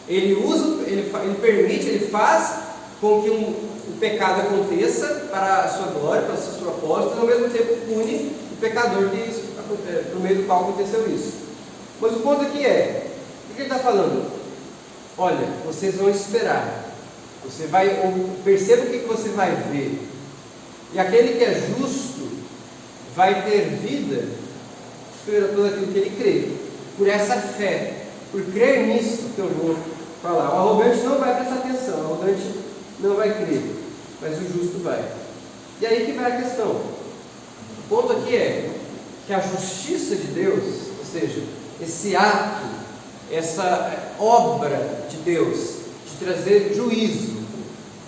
Speaker 3: Ele usa, ele permite, ele faz com que o pecado aconteça para a sua glória, para os seus propósitos, e ao mesmo tempo pune o pecador por meio do qual aconteceu isso. Mas o ponto aqui é, o que ele está falando? Olha, vocês vão esperar, você vai, perceba o que você vai ver, e aquele que é justo vai ter vida por aquilo que ele crê, por essa fé, por crer nisso que eu vou falar. O arrogante não vai prestar atenção, o arrogante não vai crer, mas o justo vai. E aí que vai a questão. O ponto aqui é que a justiça de Deus, ou seja, esse ato, essa obra de Deus de trazer juízo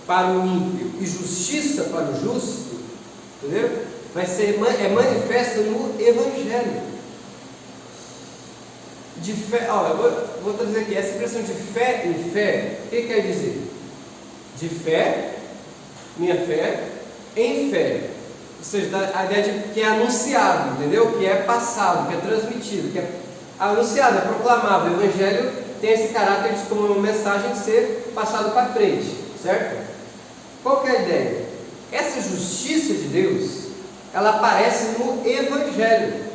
Speaker 3: para o ímpio e justiça para o justo, entendeu? Vai ser manifesta no Evangelho. De fé, eu vou trazer aqui, essa expressão de fé em fé, o que quer dizer? De fé, minha fé, em fé. Ou seja, a ideia de que é anunciado, entendeu? Que é passado, que é transmitido, que é anunciado, é proclamado. O Evangelho tem esse caráter de como uma mensagem de ser passado para frente, certo? Qual que é a ideia? Essa justiça de Deus, ela aparece no Evangelho.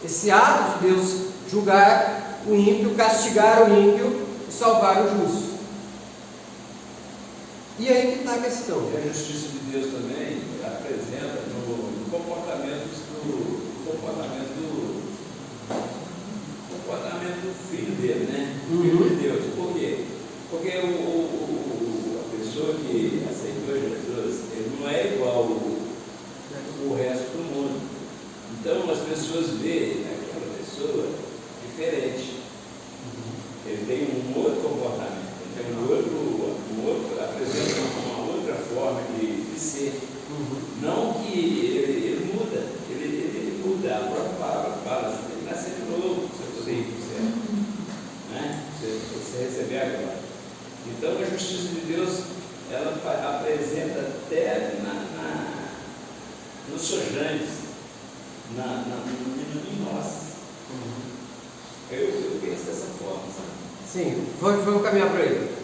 Speaker 3: Esse ato de Deus julgar o ímpio, castigar o ímpio e salvar o justo. E aí que está a questão.
Speaker 4: E a justiça de Deus também apresenta no comportamento do filho dele, né? Filho de Deus. Por quê? Porque a pessoa que aceitou Jesus, ele não é igual o resto do mundo. Então as pessoas veem aquela pessoa diferente. Ele tem um outro comportamento, ele tem apresenta uma outra forma de ser. Não que ele muda, ele muda. A própria palavra fala, você tem que nascer de novo, você poder ir para o céu, né? Você receber agora. Então a justiça de Deus, ela apresenta até nos sojantes, em nós. Eu penso dessa forma, sabe?
Speaker 3: Sim, vamos caminhar para ele.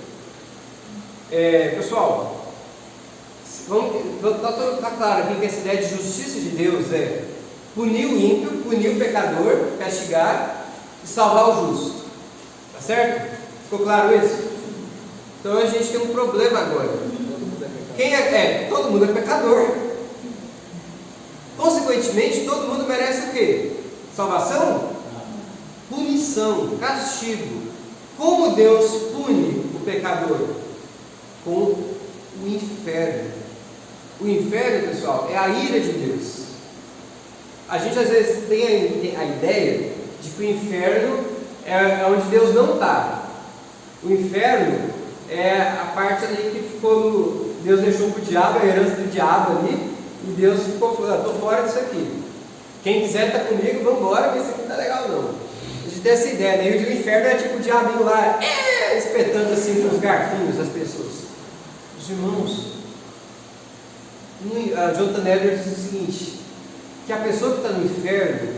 Speaker 3: Pessoal, está claro aqui que essa ideia de justiça de Deus é punir o ímpio, punir o pecador, castigar e salvar o justo. Tá certo? Ficou claro isso? Então a gente tem um problema agora. Todo mundo é pecador. Consequentemente, todo mundo merece o quê? Salvação? Punição, castigo. Como Deus pune o pecador? Com o inferno. O inferno, pessoal, é a ira de Deus. A gente às vezes tem a ideia de que o inferno é onde Deus não está. O inferno é a parte ali que ficou, Deus deixou para o diabo, a herança do diabo ali, e Deus ficou falando, estou fora disso aqui. Quem quiser estar comigo, vamos embora, que isso aqui não está legal não. A gente tem essa ideia, né? E o inferno é tipo o diabinho lá, espetando assim com os garfinhos as pessoas. Os irmãos, Jonathan Edwards diz o seguinte, que a pessoa que está no inferno,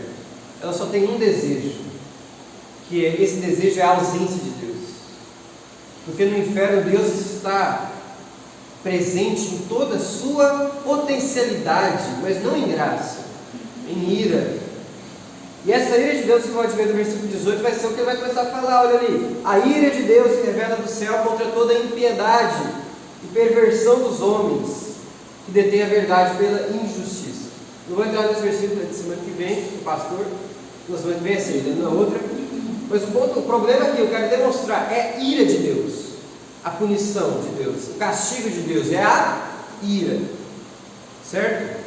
Speaker 3: ela só tem um desejo, que esse desejo é a ausência de Deus. Porque no inferno Deus está presente em toda a sua potencialidade, mas não em graça, em ira. E essa ira de Deus, você pode ver no versículo 18, vai ser o que ele vai começar a falar, olha ali. A ira de Deus se revela do céu contra toda a impiedade e perversão dos homens, que detêm a verdade pela injustiça. Não vou entrar nesse versículo de semana que vem, o pastor, na semana que vem assim, na outra. Mas o problema aqui, eu quero demonstrar, é a ira de Deus, a punição de Deus, o castigo de Deus, é a ira, certo?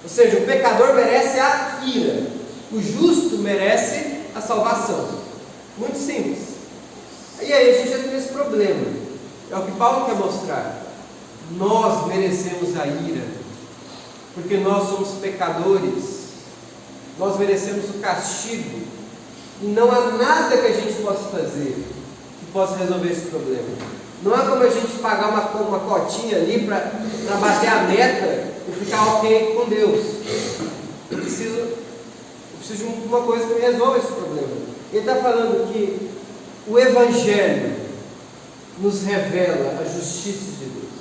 Speaker 3: Ou seja, o pecador merece a ira, o justo merece a salvação. Muito simples. E aí a gente entra nesse problema, é o que Paulo quer mostrar. Nós merecemos a ira, porque nós somos pecadores, nós merecemos o castigo, e não há nada que a gente possa fazer que possa resolver esse problema. Não há como a gente pagar uma cotinha ali para bater a meta e ficar ok com Deus. Eu preciso de uma coisa que me resolva esse problema. Ele está falando que o Evangelho nos revela a justiça de Deus.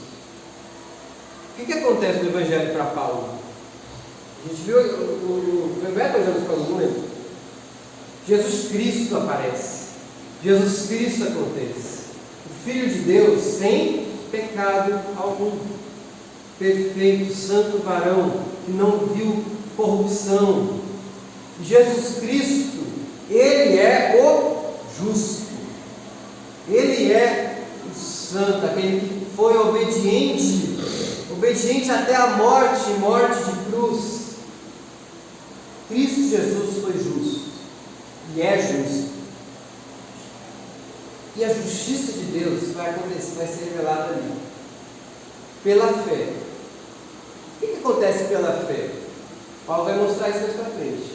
Speaker 3: O que acontece no Evangelho para Paulo? A gente viu o Evangelho falando, não lembro. Jesus Cristo aparece, Jesus Cristo acontece, o Filho de Deus sem pecado algum, perfeito, santo varão, que não viu corrupção. Jesus Cristo, Ele é o justo, Ele é o santo, aquele que foi obediente até a morte de cruz. Cristo Jesus foi justo. E é justo. E a justiça de Deus vai acontecer, vai ser revelada ali. Pela fé. O que acontece pela fé? Paulo vai mostrar isso mais para frente.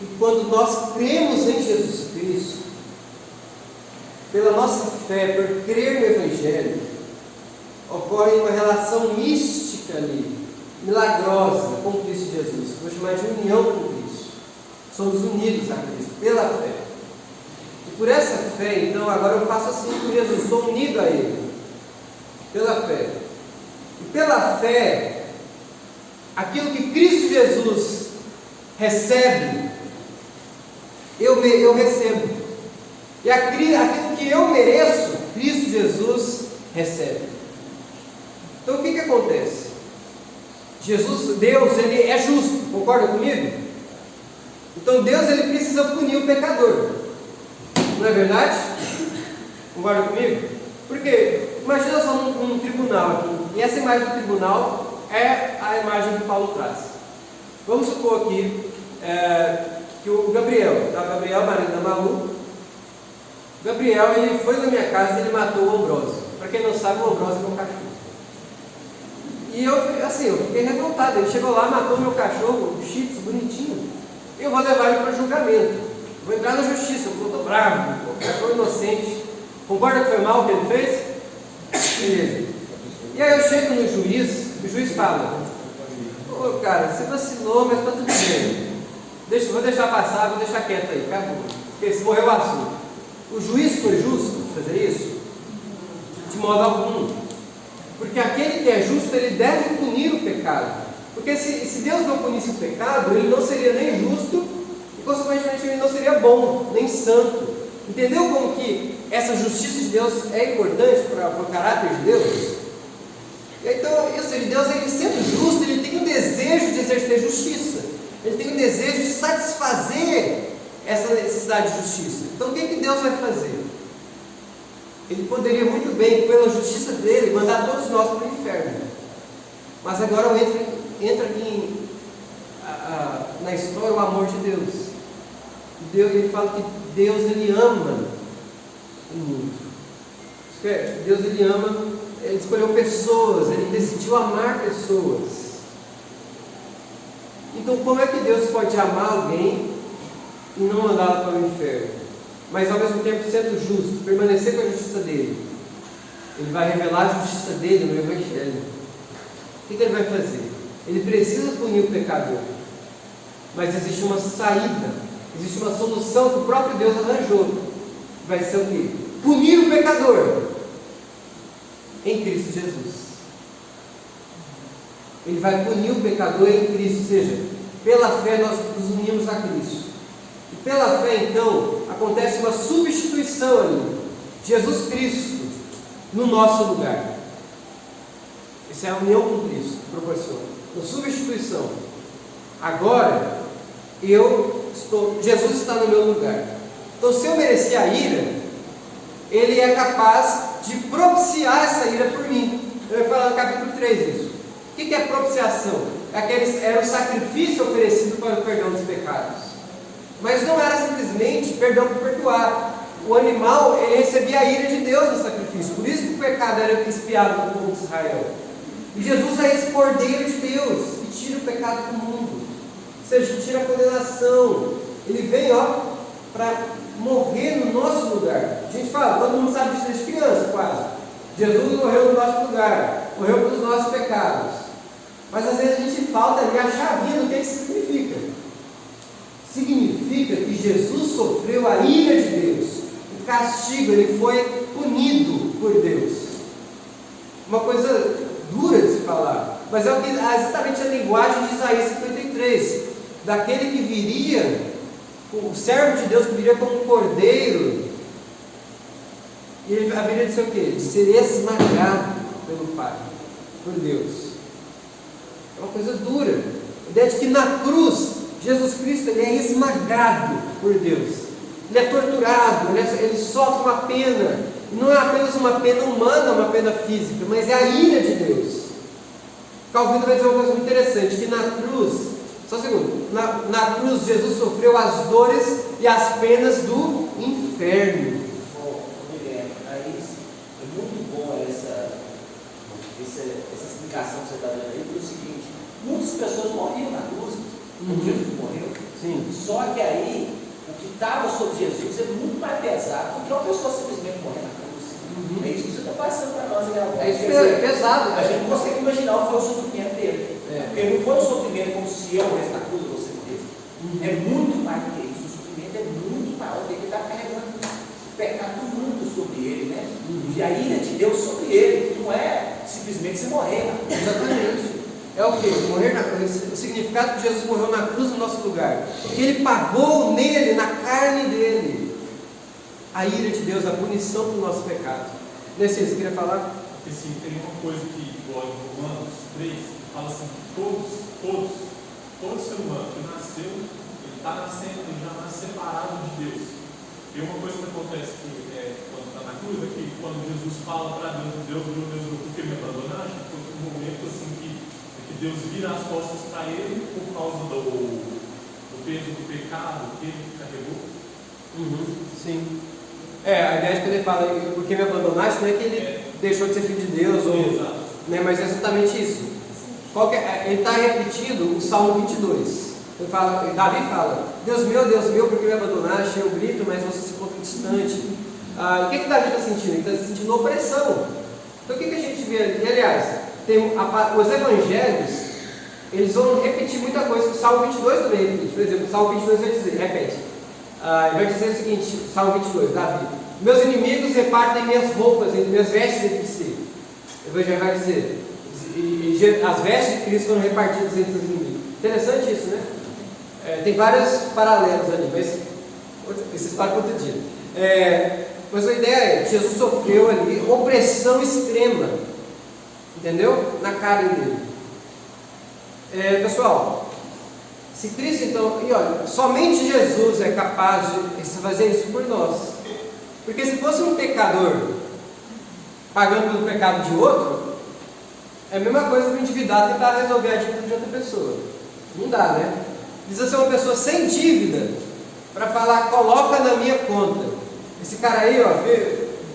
Speaker 3: E quando nós cremos em Jesus Cristo, pela nossa fé, por crer no Evangelho, ocorre uma relação mística ali, milagrosa com Cristo Jesus. Vou chamar de união com Cristo. Somos unidos a Cristo, pela fé. E por essa fé, então, agora eu faço assim com Jesus, sou unido a Ele, pela fé. E pela fé, aquilo que Cristo Jesus recebe, eu recebo. E aquilo que eu mereço, Cristo Jesus recebe. Então o que acontece? Deus, Ele é justo, concorda comigo? Então Deus, Ele precisa punir o pecador, não é verdade? Concorda comigo? Porque, imagina só um tribunal aqui, e essa imagem do tribunal é a imagem que Paulo traz. Vamos supor aqui que o Gabriel, marido da Malu, Gabriel, ele foi na minha casa e ele matou o Ambrósio. Para quem não sabe, o Ambrósio é meu cachorro. E eu fiquei revoltado. Ele chegou lá, matou meu cachorro, o Shih Tzu, bonitinho. Eu vou levar ele para julgamento. Vou entrar na justiça, eu estou bravo, o cachorro inocente. Concorda que foi mal o que ele fez? Beleza. E aí eu chego no juiz, o juiz fala: ô cara, você vacilou, mas está tudo bem. Vou deixar passar, vou deixar quieto aí, acabou. Porque se morreu o assunto. O juiz foi justo fazer isso? De modo algum. Porque aquele que é justo, ele deve punir o pecado. Porque se Deus não punisse o pecado, ele não seria nem justo e, consequentemente, ele não seria bom, nem santo. Entendeu como que essa justiça de Deus é importante para o caráter de Deus? Então, ou seja, Deus, ele sendo justo, ele tem o desejo de exercer justiça. Ele tem o desejo de satisfazer essa necessidade de justiça. Então, o que Deus vai fazer? Ele poderia muito bem, pela justiça dele, mandar todos nós para o inferno. Mas agora entra aqui na história o amor de Deus. Ele fala que Deus, ele ama o mundo. Deus, ele ama, ele escolheu pessoas, ele decidiu amar pessoas. Então, como é que Deus pode amar alguém e não mandá-lo para o inferno? Mas ao mesmo tempo sendo justo, permanecer com a justiça dele. Ele vai revelar a justiça dele no Evangelho. O que ele vai fazer? Ele precisa punir o pecador. Mas existe uma saída, existe uma solução que o próprio Deus arranjou. Vai ser o quê? Punir o pecador em Cristo Jesus. Ele vai punir o pecador em Cristo, ou seja, pela fé nós nos unimos a Cristo. E pela fé, então, acontece uma substituição ali. Jesus Cristo no nosso lugar. Essa é a união com Cristo que proporciona. Uma substituição. Agora, Jesus está no meu lugar. Então, se eu merecer a ira, Ele é capaz de propiciar essa ira por mim. Eu vou falar no capítulo 3 isso. O que é propiciação? Era o sacrifício oferecido para o perdão dos pecados. Mas não era simplesmente perdão por perdoar. O animal, ele recebia a ira de Deus no sacrifício. Por isso que o pecado era expiado no povo de Israel. E Jesus é esse cordeiro de Deus que tira o pecado do mundo. Ou seja, tira a condenação. Ele vem, para morrer no nosso lugar. A gente fala, todo mundo sabe disso desde criança, quase. Jesus morreu no nosso lugar, morreu pelos nossos pecados. Mas às vezes a gente falta ali a chavinha do que isso significa. Significa que Jesus sofreu a ira de Deus, o castigo, ele foi punido por Deus. Uma coisa dura de se falar, mas é exatamente a linguagem de Isaías 53, daquele que viria, o servo de Deus que viria como um cordeiro, e ele haveria de ser o quê? De ser esmagado pelo Pai, por Deus. É uma coisa dura. A ideia de que na cruz, Jesus Cristo, ele é esmagado por Deus. Ele é torturado, ele sofre uma pena. E não é apenas uma pena humana, uma pena física, mas é a ira de Deus. Calvino vai dizer uma coisa muito interessante, que na cruz, só um segundo, na cruz Jesus sofreu as dores e as penas do inferno.
Speaker 1: É muito bom essa explicação que você está dando aí, porque é o seguinte, muitas pessoas morriam na cruz, quando Jesus morreu.
Speaker 3: Sim.
Speaker 1: Só que aí, o que estava sobre Jesus é muito mais pesado do que uma pessoa simplesmente morrer na cruz. É isso que você está passando para nós aqui agora.
Speaker 3: É isso mesmo, é pesado.
Speaker 1: A gente não consegue imaginar o que foi o sofrimento dele. Porque não foi um sofrimento como se eu morresse na cruz ou você morresse. É muito mais do que isso. O sofrimento é muito maior, porque ele está carregando o pecado do mundo sobre ele, né? E a ira de Deus sobre ele, que não é simplesmente você morrer.
Speaker 3: Exatamente. É o que? O significado que Jesus morreu na cruz no nosso lugar. Que ele pagou nele, na carne dele, a ira de Deus, a punição do nosso pecado. Nesse você queria falar?
Speaker 7: Porque sim, tem uma coisa que, igual em Romanos 3, fala assim, que todo ser humano que nasceu, ele está nascendo, ele já nasce separado de Deus. E uma coisa que acontece quando está na cruz é que quando Jesus fala para Deus, por que me abandonaste? Foi um momento assim que Deus vira as costas para ele por causa do peso do pecado que ele carregou.
Speaker 3: Sim. A ideia de quando ele fala, por que me abandonaste, não é que ele deixou de ser filho de Deus, né, mas é exatamente isso. Ele está repetindo o Salmo 22. Davi fala, Deus meu, por que me abandonaste? Eu grito, mas você se encontra distante. O que Davi está sentindo? Ele está sentindo opressão. Então o que a gente vê ali? Aliás, os evangelhos, eles vão repetir muita coisa. O Salmo 22 também repete. Por exemplo, o Salmo 22 repete. Ele vai dizer o seguinte, Salmo 22, Davi: meus inimigos repartem minhas roupas, minhas vestes entre si. O Evangelho vai dizer, as vestes de Cristo foram repartidas entre os inimigos. Interessante isso, né? Tem vários paralelos ali, mas essa história conta dia. Mas a ideia é que Jesus sofreu ali opressão extrema, entendeu? Na carne dele. Pessoal, se Cristo então, e olha, somente Jesus é capaz de fazer isso por nós. Porque se fosse um pecador pagando pelo pecado de outro, é a mesma coisa que o endividado tentar resolver a dívida de outra pessoa. Não dá, né? Precisa ser uma pessoa sem dívida para falar, coloca na minha conta. Esse cara aí, ó,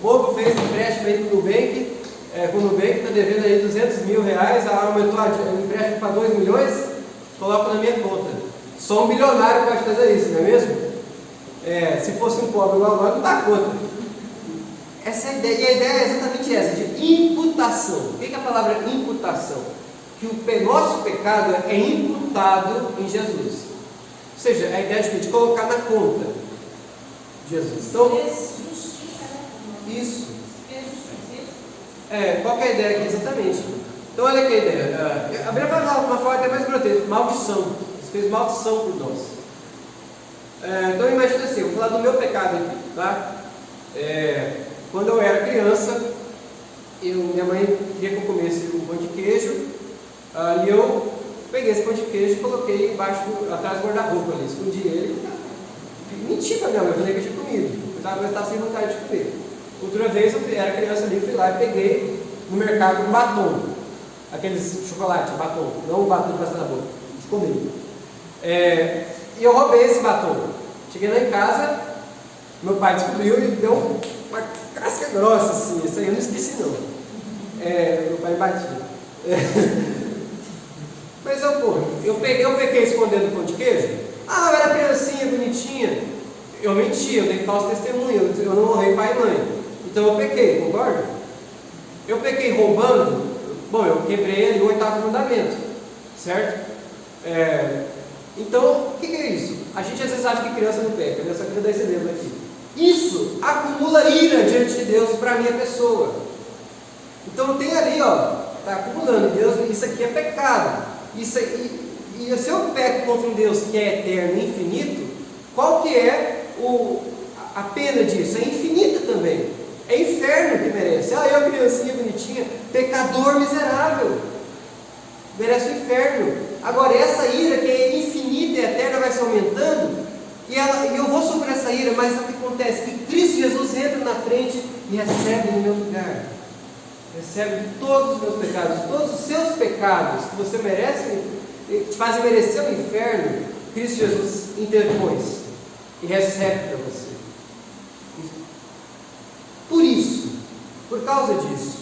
Speaker 3: bobo, fez empréstimo aí com o Nubank, está devendo aí 200 mil reais, aumentou o empréstimo para 2 milhões, coloca na minha conta. Só um bilionário pode fazer isso, não é mesmo? Se fosse um pobre igual agora, não dá conta. Essa é a ideia, e a ideia é exatamente essa, de imputação. O que é a palavra imputação? Que o nosso pecado é imputado em Jesus. Ou seja, a ideia de colocar na conta de Jesus. Então,
Speaker 2: Justiça, né?
Speaker 3: isso.
Speaker 2: Fez justiça.
Speaker 3: Qual que é a ideia aqui exatamente? Então olha aqui a ideia. A Bíblia vai falar de uma forma até mais grotesca, maldição. Ele fez maldição por nós. Então imagina assim, eu vou falar do meu pecado aqui, tá? Quando eu era criança, minha mãe queria que eu comesse um pão de queijo, e eu peguei esse pão de queijo e coloquei atrás do guarda-roupa ali, escondi ele. Menti pra minha mãe, eu falei que eu tinha comido. Eu estava sem vontade de comer. Outra vez eu era criança ali, fui lá e peguei no mercado um batom, aqueles chocolate, batom, não um batom de passar na boca, de comer. E eu roubei esse batom. Cheguei lá em casa, meu pai descobriu e deu uma casca grossa assim, isso aí eu não esqueci não. Meu pai batia. Mas eu peguei escondendo o pão de queijo. Eu era criancinha, bonitinha. Eu menti, eu dei falso testemunho, eu não honrei pai e mãe. Então eu pequei, concorda? Eu pequei roubando, eu quebrei ali o 8º mandamento, certo? Então, o que é isso? A gente às vezes acha que criança não peca, eu só queria dar esse exemplo aqui. Isso acumula ira diante de Deus para a minha pessoa. Então tem ali, está acumulando, Deus, isso aqui é pecado. E se eu peco contra um Deus que é eterno e infinito, qual que é a pena disso? É infinita também. É inferno que merece. Eu criancinha bonitinha, pecador miserável, merece o inferno. Agora essa ira que é infinita e eterna vai se aumentando, e eu vou sofrer essa ira, mas o que acontece? Que Cristo Jesus entra na frente e recebe no meu lugar. Recebe todos os meus pecados, todos os seus pecados que você merece, te fazem merecer o inferno. Cristo Jesus interpõe e recebe para você. Por isso, por causa disso,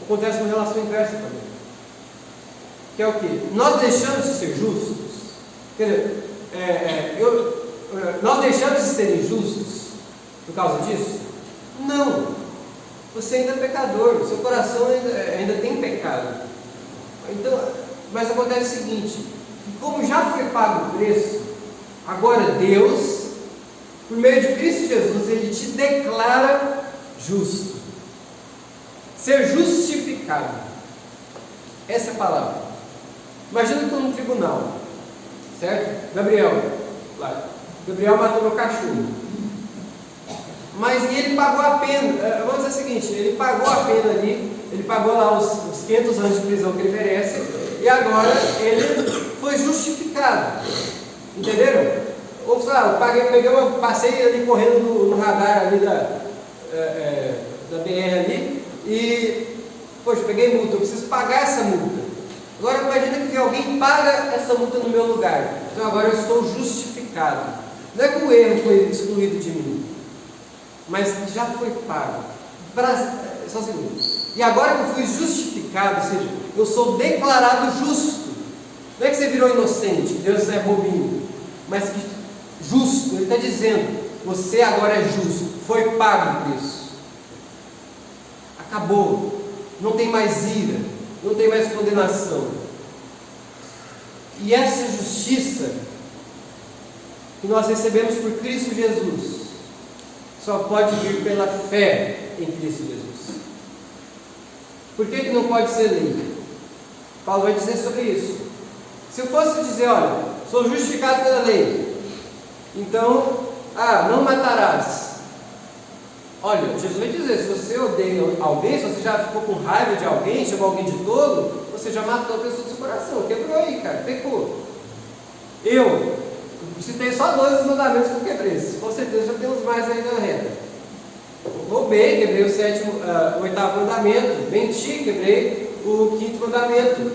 Speaker 3: acontece uma relação inversa também. Que é o que? Nós deixamos de ser justos. Quer dizer, nós deixamos de ser injustos por causa disso? Não. Você ainda é pecador, seu coração ainda tem pecado. Então, mas acontece o seguinte, que como já foi pago o preço, agora Deus, por meio de Cristo Jesus, Ele te declara justo. Ser justificado. Essa é a palavra. Imagina que eu estou no tribunal, certo? Gabriel matou meu cachorro. Mas ele pagou a pena, vamos dizer o seguinte, ele pagou a pena ali, ele pagou lá os 500 anos de prisão que ele merece, e agora ele foi justificado. Entenderam? Ou sei lá, passei ali correndo no radar ali da BR ali, e, poxa, peguei multa, eu preciso pagar essa multa. Agora imagina que alguém paga essa multa no meu lugar. Então agora eu estou justificado. Não é que o erro foi excluído de mim, mas já foi pago. Só um segundo. E agora que eu fui justificado, ou seja, eu sou declarado justo. Não é que você virou inocente, Deus é bobinho, mas que justo. Ele está dizendo, você agora é justo, foi pago por isso. Acabou, não tem mais ira, não tem mais condenação. E essa justiça que nós recebemos por Cristo Jesus só pode vir pela fé em Cristo Jesus. Por que não pode ser lei? Paulo vai dizer sobre isso. Se eu fosse dizer, olha, sou justificado pela lei, então não matarás. Olha, Jesus vai dizer, se você odeia alguém, se você já ficou com raiva de alguém, chamou alguém de tolo, você já matou a pessoa do seu coração, quebrou aí, cara, pecou. Eu citei só 2 dos mandamentos que eu quebrei, com certeza já temos mais aí na reta. Roubei, quebrei o 8º mandamento, menti, quebrei o 5º mandamento.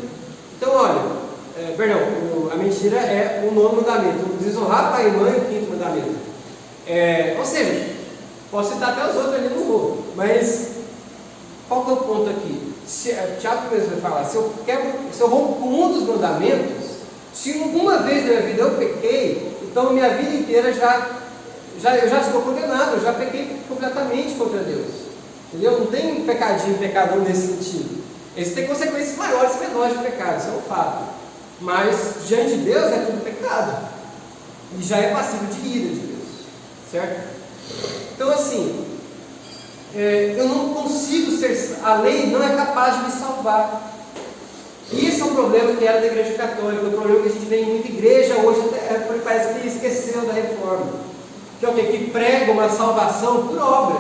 Speaker 3: Então, olha, a mentira é o 9º mandamento, desonrar pai e mãe é o 5º mandamento. Ou seja, posso citar até os outros ali, não vou, mas qual que é o ponto aqui? Tiago mesmo vai falar, se eu rompo com um dos mandamentos, se alguma vez na minha vida eu pequei, então minha vida inteira eu já estou condenado, eu já pequei completamente contra Deus. Entendeu? Não tem pecadinho, pecadão nesse sentido. Esse tem consequências maiores e menores de pecado, isso é um fato. Mas diante de Deus é tudo pecado. E já é passível de ira de Deus. Certo? Então assim, eu não consigo ser, a lei não é capaz de me salvar. E esse é o problema que era da igreja católica, o problema que a gente vê em muita igreja hoje, até parece que esqueceu da reforma. Que é o quê? Que prega uma salvação por obra,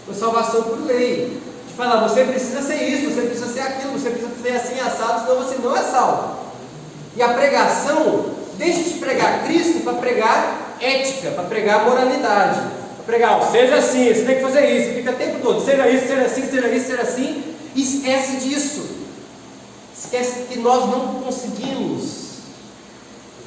Speaker 3: uma salvação por lei. De falar, você precisa ser isso, você precisa ser aquilo, você precisa ser assim assado, senão você não é salvo. E a pregação deixa de pregar Cristo para pregar ética, para pregar moralidade. Para pregar, seja assim, você tem que fazer isso, fica o tempo todo, seja isso, seja assim, seja isso, seja assim, e esquece disso. Esquece que nós não conseguimos.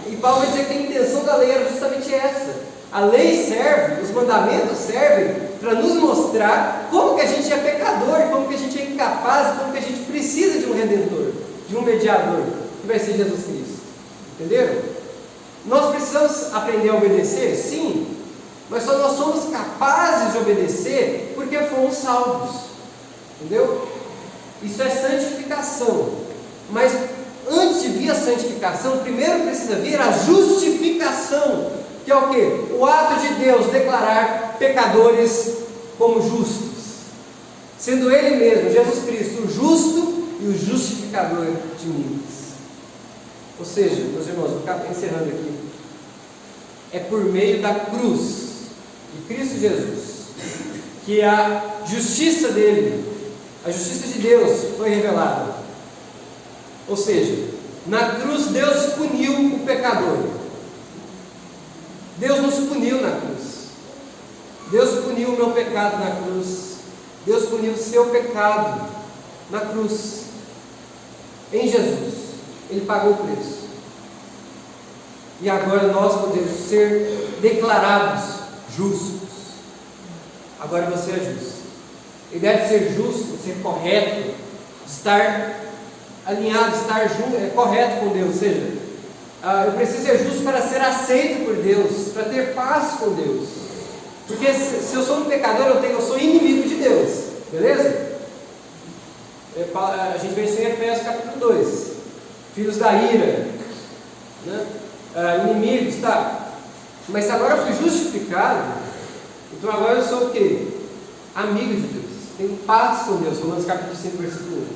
Speaker 3: E Paulo vai dizer que a intenção da lei era justamente essa. A lei serve, os mandamentos servem para nos mostrar como que a gente é pecador, como que a gente é incapaz, como que a gente precisa de um redentor, de um mediador, que vai ser Jesus Cristo. Entenderam? Nós precisamos aprender a obedecer? Sim. Mas só nós somos capazes de obedecer porque fomos salvos. Entendeu? Isso é santificação. Mas antes de vir a santificação, primeiro precisa vir a justificação, que é o quê? O ato de Deus declarar pecadores como justos, sendo Ele mesmo, Jesus Cristo, o justo e o justificador de muitos. Ou seja, meus irmãos, vou ficar encerrando aqui, é por meio da cruz de Cristo Jesus que a justiça dele, a justiça de Deus foi revelada. Ou seja, na cruz Deus puniu o pecador. Deus nos puniu na cruz. Deus puniu o meu pecado na cruz. Deus puniu o seu pecado na cruz. Em Jesus. Ele pagou o preço. E agora nós podemos ser declarados justos. Agora você é justo. Ele deve ser justo, ser correto, estar alinhado, estar correto com Deus. Ou seja, eu preciso ser justo para ser aceito por Deus, para ter paz com Deus. Porque se eu sou um pecador, eu sou inimigo de Deus. Beleza? A gente vê isso em Efésios capítulo 2. Filhos da ira, né? Inimigos, tá? Mas agora eu fui justificado, então agora eu sou o quê? Amigo de Deus. Tenho paz com Deus. Romanos capítulo 5, versículo 1. Eu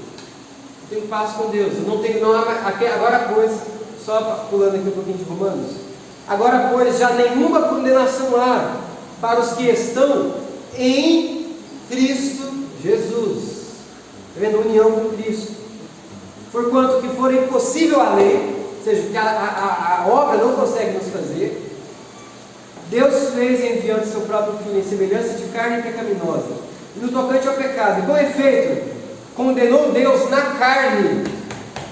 Speaker 3: tenho paz com Deus. Eu não tenho, agora pois, só pulando aqui um pouquinho de Romanos. Agora pois, já nenhuma condenação há para os que estão em Cristo Jesus. Está vendo? União com Cristo. Porquanto que for impossível a lei, ou seja, que a obra não consegue nos fazer, Deus fez enviando seu próprio Filho em semelhança de carne pecaminosa, e no tocante ao pecado, e com efeito, condenou Deus na carne,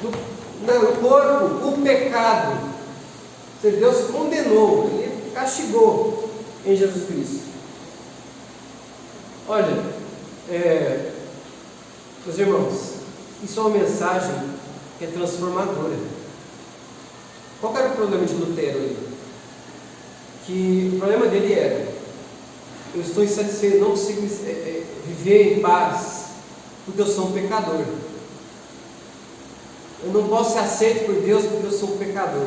Speaker 3: no corpo, o pecado. Ou seja, Deus condenou, Ele castigou em Jesus Cristo. Olha, meus irmãos, isso é uma mensagem que é transformadora. Qual era o problema de Lutero aí? Que o problema dele era: eu estou insatisfeito, não consigo viver em paz, porque eu sou um pecador. Eu não posso ser aceito por Deus porque eu sou um pecador.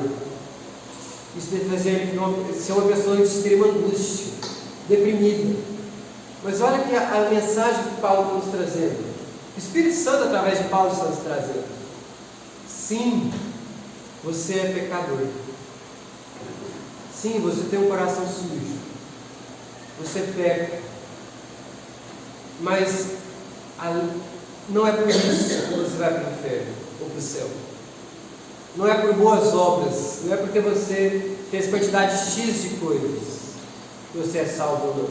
Speaker 3: Isso deve fazer ele ser uma pessoa de extrema angústia, deprimida. Mas olha que a mensagem que Paulo está nos trazendo, o Espírito Santo através de Paulo está nos trazendo. Sim, você é pecador. Sim, você tem um coração sujo. você peca, mas não é por isso que você vai para o inferno ou para o céu. Não é por boas obras, não é porque você fez quantidade X de coisas que você é salvo ou não,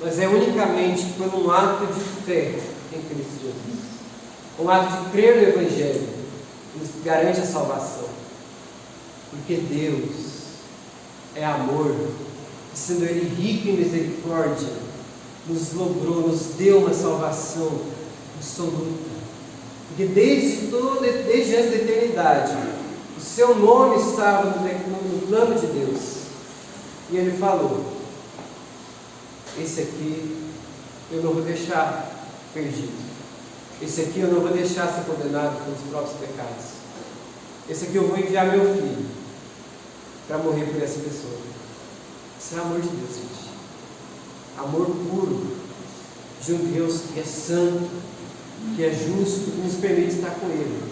Speaker 3: mas é unicamente por um ato de fé em Cristo Jesus. Um ato de crer no Evangelho nos garante a salvação, porque Deus é amor, e sendo Ele rico em misericórdia, nos logrou, nos deu uma salvação absoluta. Porque desde antes da eternidade, o seu nome estava no plano de Deus. E Ele falou: esse aqui eu não vou deixar perdido. Esse aqui eu não vou deixar ser condenado pelos próprios pecados. Esse aqui eu vou enviar meu filho para morrer por essa pessoa. Isso é amor de Deus, gente. Amor puro de um Deus que é santo, que é justo, que nos permite estar com Ele.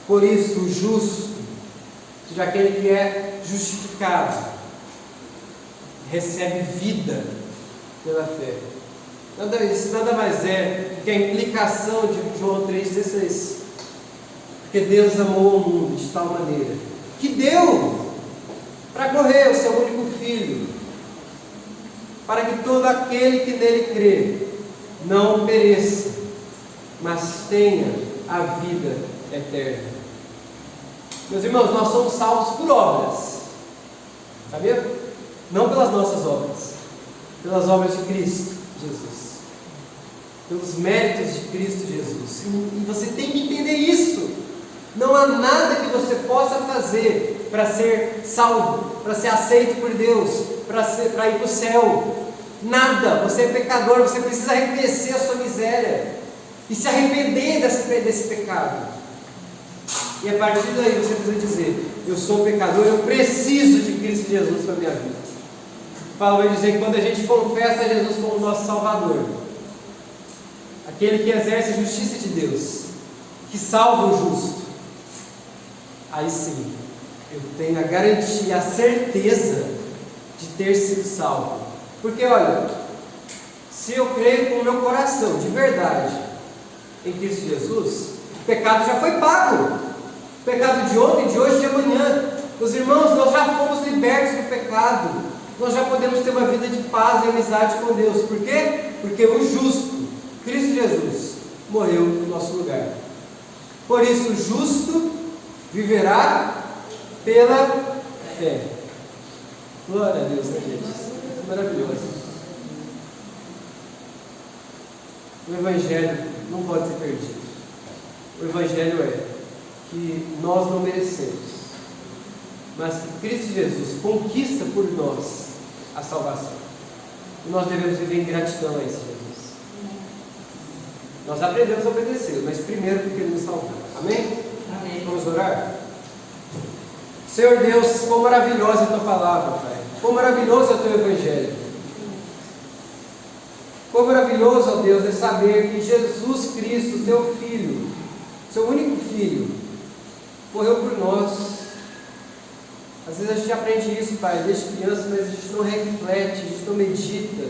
Speaker 3: Por isso, o justo, ou seja, aquele que é justificado, recebe vida pela fé. Isso nada mais é do que a implicação de João 3,16. Porque Deus amou o mundo de tal maneira que deu para morrer o seu único filho, para que todo aquele que nele crê não pereça, mas tenha a vida eterna. Meus irmãos, nós somos salvos por obras, sabia? Não pelas nossas obras, pelas obras de Cristo Jesus, pelos méritos de Cristo Jesus. E você tem que entender isso. Não há nada que você possa fazer para ser salvo, para ser aceito por Deus, para ir para o céu. Nada. Você é pecador, você precisa reconhecer a sua miséria e se arrepender desse pecado. E a partir daí você precisa dizer: eu sou pecador, eu preciso de Cristo Jesus para a minha vida. Paulo vai dizer que quando a gente confessa Jesus como nosso Salvador, aquele que exerce a justiça de Deus, que salva o justo, aí sim, eu tenho a garantia, a certeza de ter sido salvo. Porque olha, se eu creio com o meu coração, de verdade, em Cristo Jesus, o pecado já foi pago. O pecado de ontem, de hoje, de amanhã. Os irmãos, nós já fomos libertos do pecado. Nós já podemos ter uma vida de paz e amizade com Deus. Por quê? Porque o justo, Cristo Jesus, morreu no nosso lugar. Por isso, o justo viverá pela fé. Glória a Deus, né, gente? Isso é maravilhoso. O Evangelho não pode ser perdido. O Evangelho é que nós não merecemos, mas que Cristo Jesus conquista por nós a salvação. E nós devemos viver em gratidão a esse Jesus. Nós aprendemos a obedecer, mas primeiro porque Ele nos salvou. Amém?
Speaker 2: Amém.
Speaker 3: Vamos orar? Senhor Deus, quão maravilhosa é a Tua palavra, Pai. Quão maravilhoso é o Teu Evangelho. Quão maravilhoso, ó Deus, é saber que Jesus Cristo, Teu Filho, Seu único Filho, morreu por nós. Às vezes a gente aprende isso, Pai, desde criança, mas a gente não reflete, a gente não medita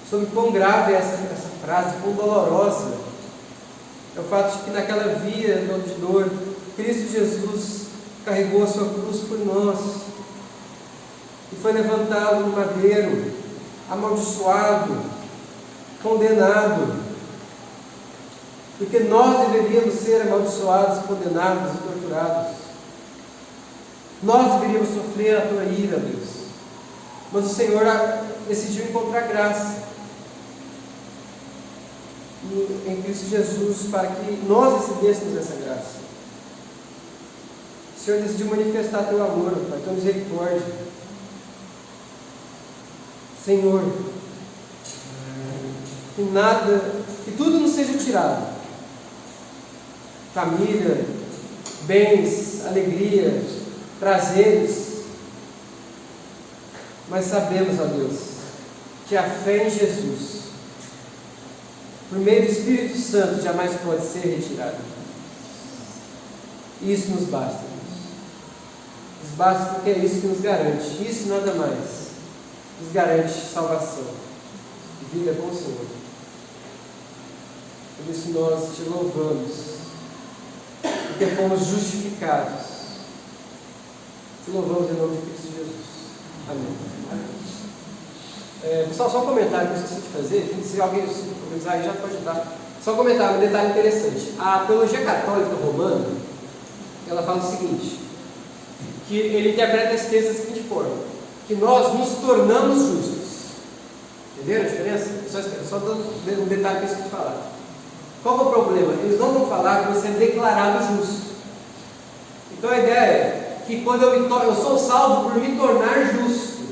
Speaker 3: sobre quão grave é essa frase, quão dolorosa é o fato de que naquela via de dor, Cristo Jesus carregou a sua cruz por nós e foi levantado no madeiro, amaldiçoado, condenado, porque nós deveríamos ser amaldiçoados, condenados e torturados. Nós deveríamos sofrer a Tua ira, Deus, mas o Senhor decidiu encontrar graça em Cristo Jesus para que nós recebêssemos essa graça. O Senhor decidiu manifestar Teu amor, Pai, Tua misericórdia. Senhor, que tudo nos seja tirado, família, bens, alegria, prazeres, mas sabemos, ó Deus, que a fé em Jesus, por meio do Espírito Santo, jamais pode ser retirada. Isso nos basta, Deus. Nos basta porque é isso que nos garante, isso nada mais. nos garante salvação, vida com o Senhor. Por isso nós te louvamos, porque fomos justificados. Te louvamos em nome de Cristo Jesus. Amém. Pessoal, só um comentário que eu esqueci de fazer. Se alguém se aí já pode dar. Só um comentário, um detalhe interessante. A teologia católica romana, ela fala o seguinte, que ele interpreta esse texto da seguinte forma, que nós nos tornamos justos. Entenderam a diferença? Só dando um detalhe que eu esqueci de falar. Qual é o problema? Eles não vão falar que você é declarado justo. Então a ideia é que quando eu sou salvo por me tornar justo,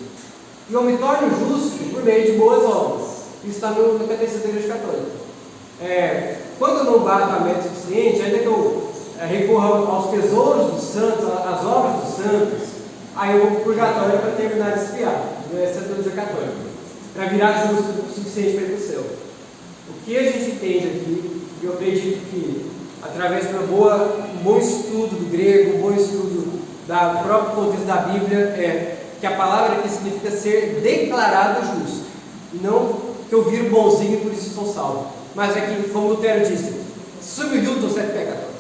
Speaker 3: e eu me torno justo por meio de boas obras. Isso está no Catecismo da Igreja Católica. Quando eu não bato a meta suficiente, ainda que eu recorra aos tesouros dos santos, às obras dos santos, aí eu vou para o purgatório para terminar de expiar. Essa é a teologia católica. Para virar justo o suficiente para ir para o céu. O que a gente entende aqui, e eu acredito que através de um bom estudo do grego, um bom estudo do próprio contexto da Bíblia, é que a palavra aqui significa ser declarado justo. Não que eu viro bonzinho e por isso sou salvo. Mas é que, como Lutero disse, subjuto sed peccator.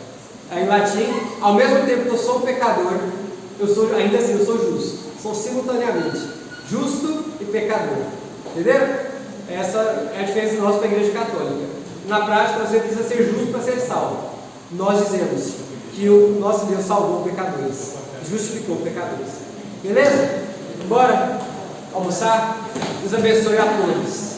Speaker 3: Em latim, ao mesmo tempo que eu sou um pecador, ainda assim eu sou justo. Sou simultaneamente justo e pecador. Entenderam? Essa é a diferença nossa para a Igreja Católica. Na prática, você precisa ser justo para ser salvo. Nós dizemos que o nosso Deus salvou pecadores, justificou pecadores. Beleza? Bora almoçar? Deus abençoe a todos.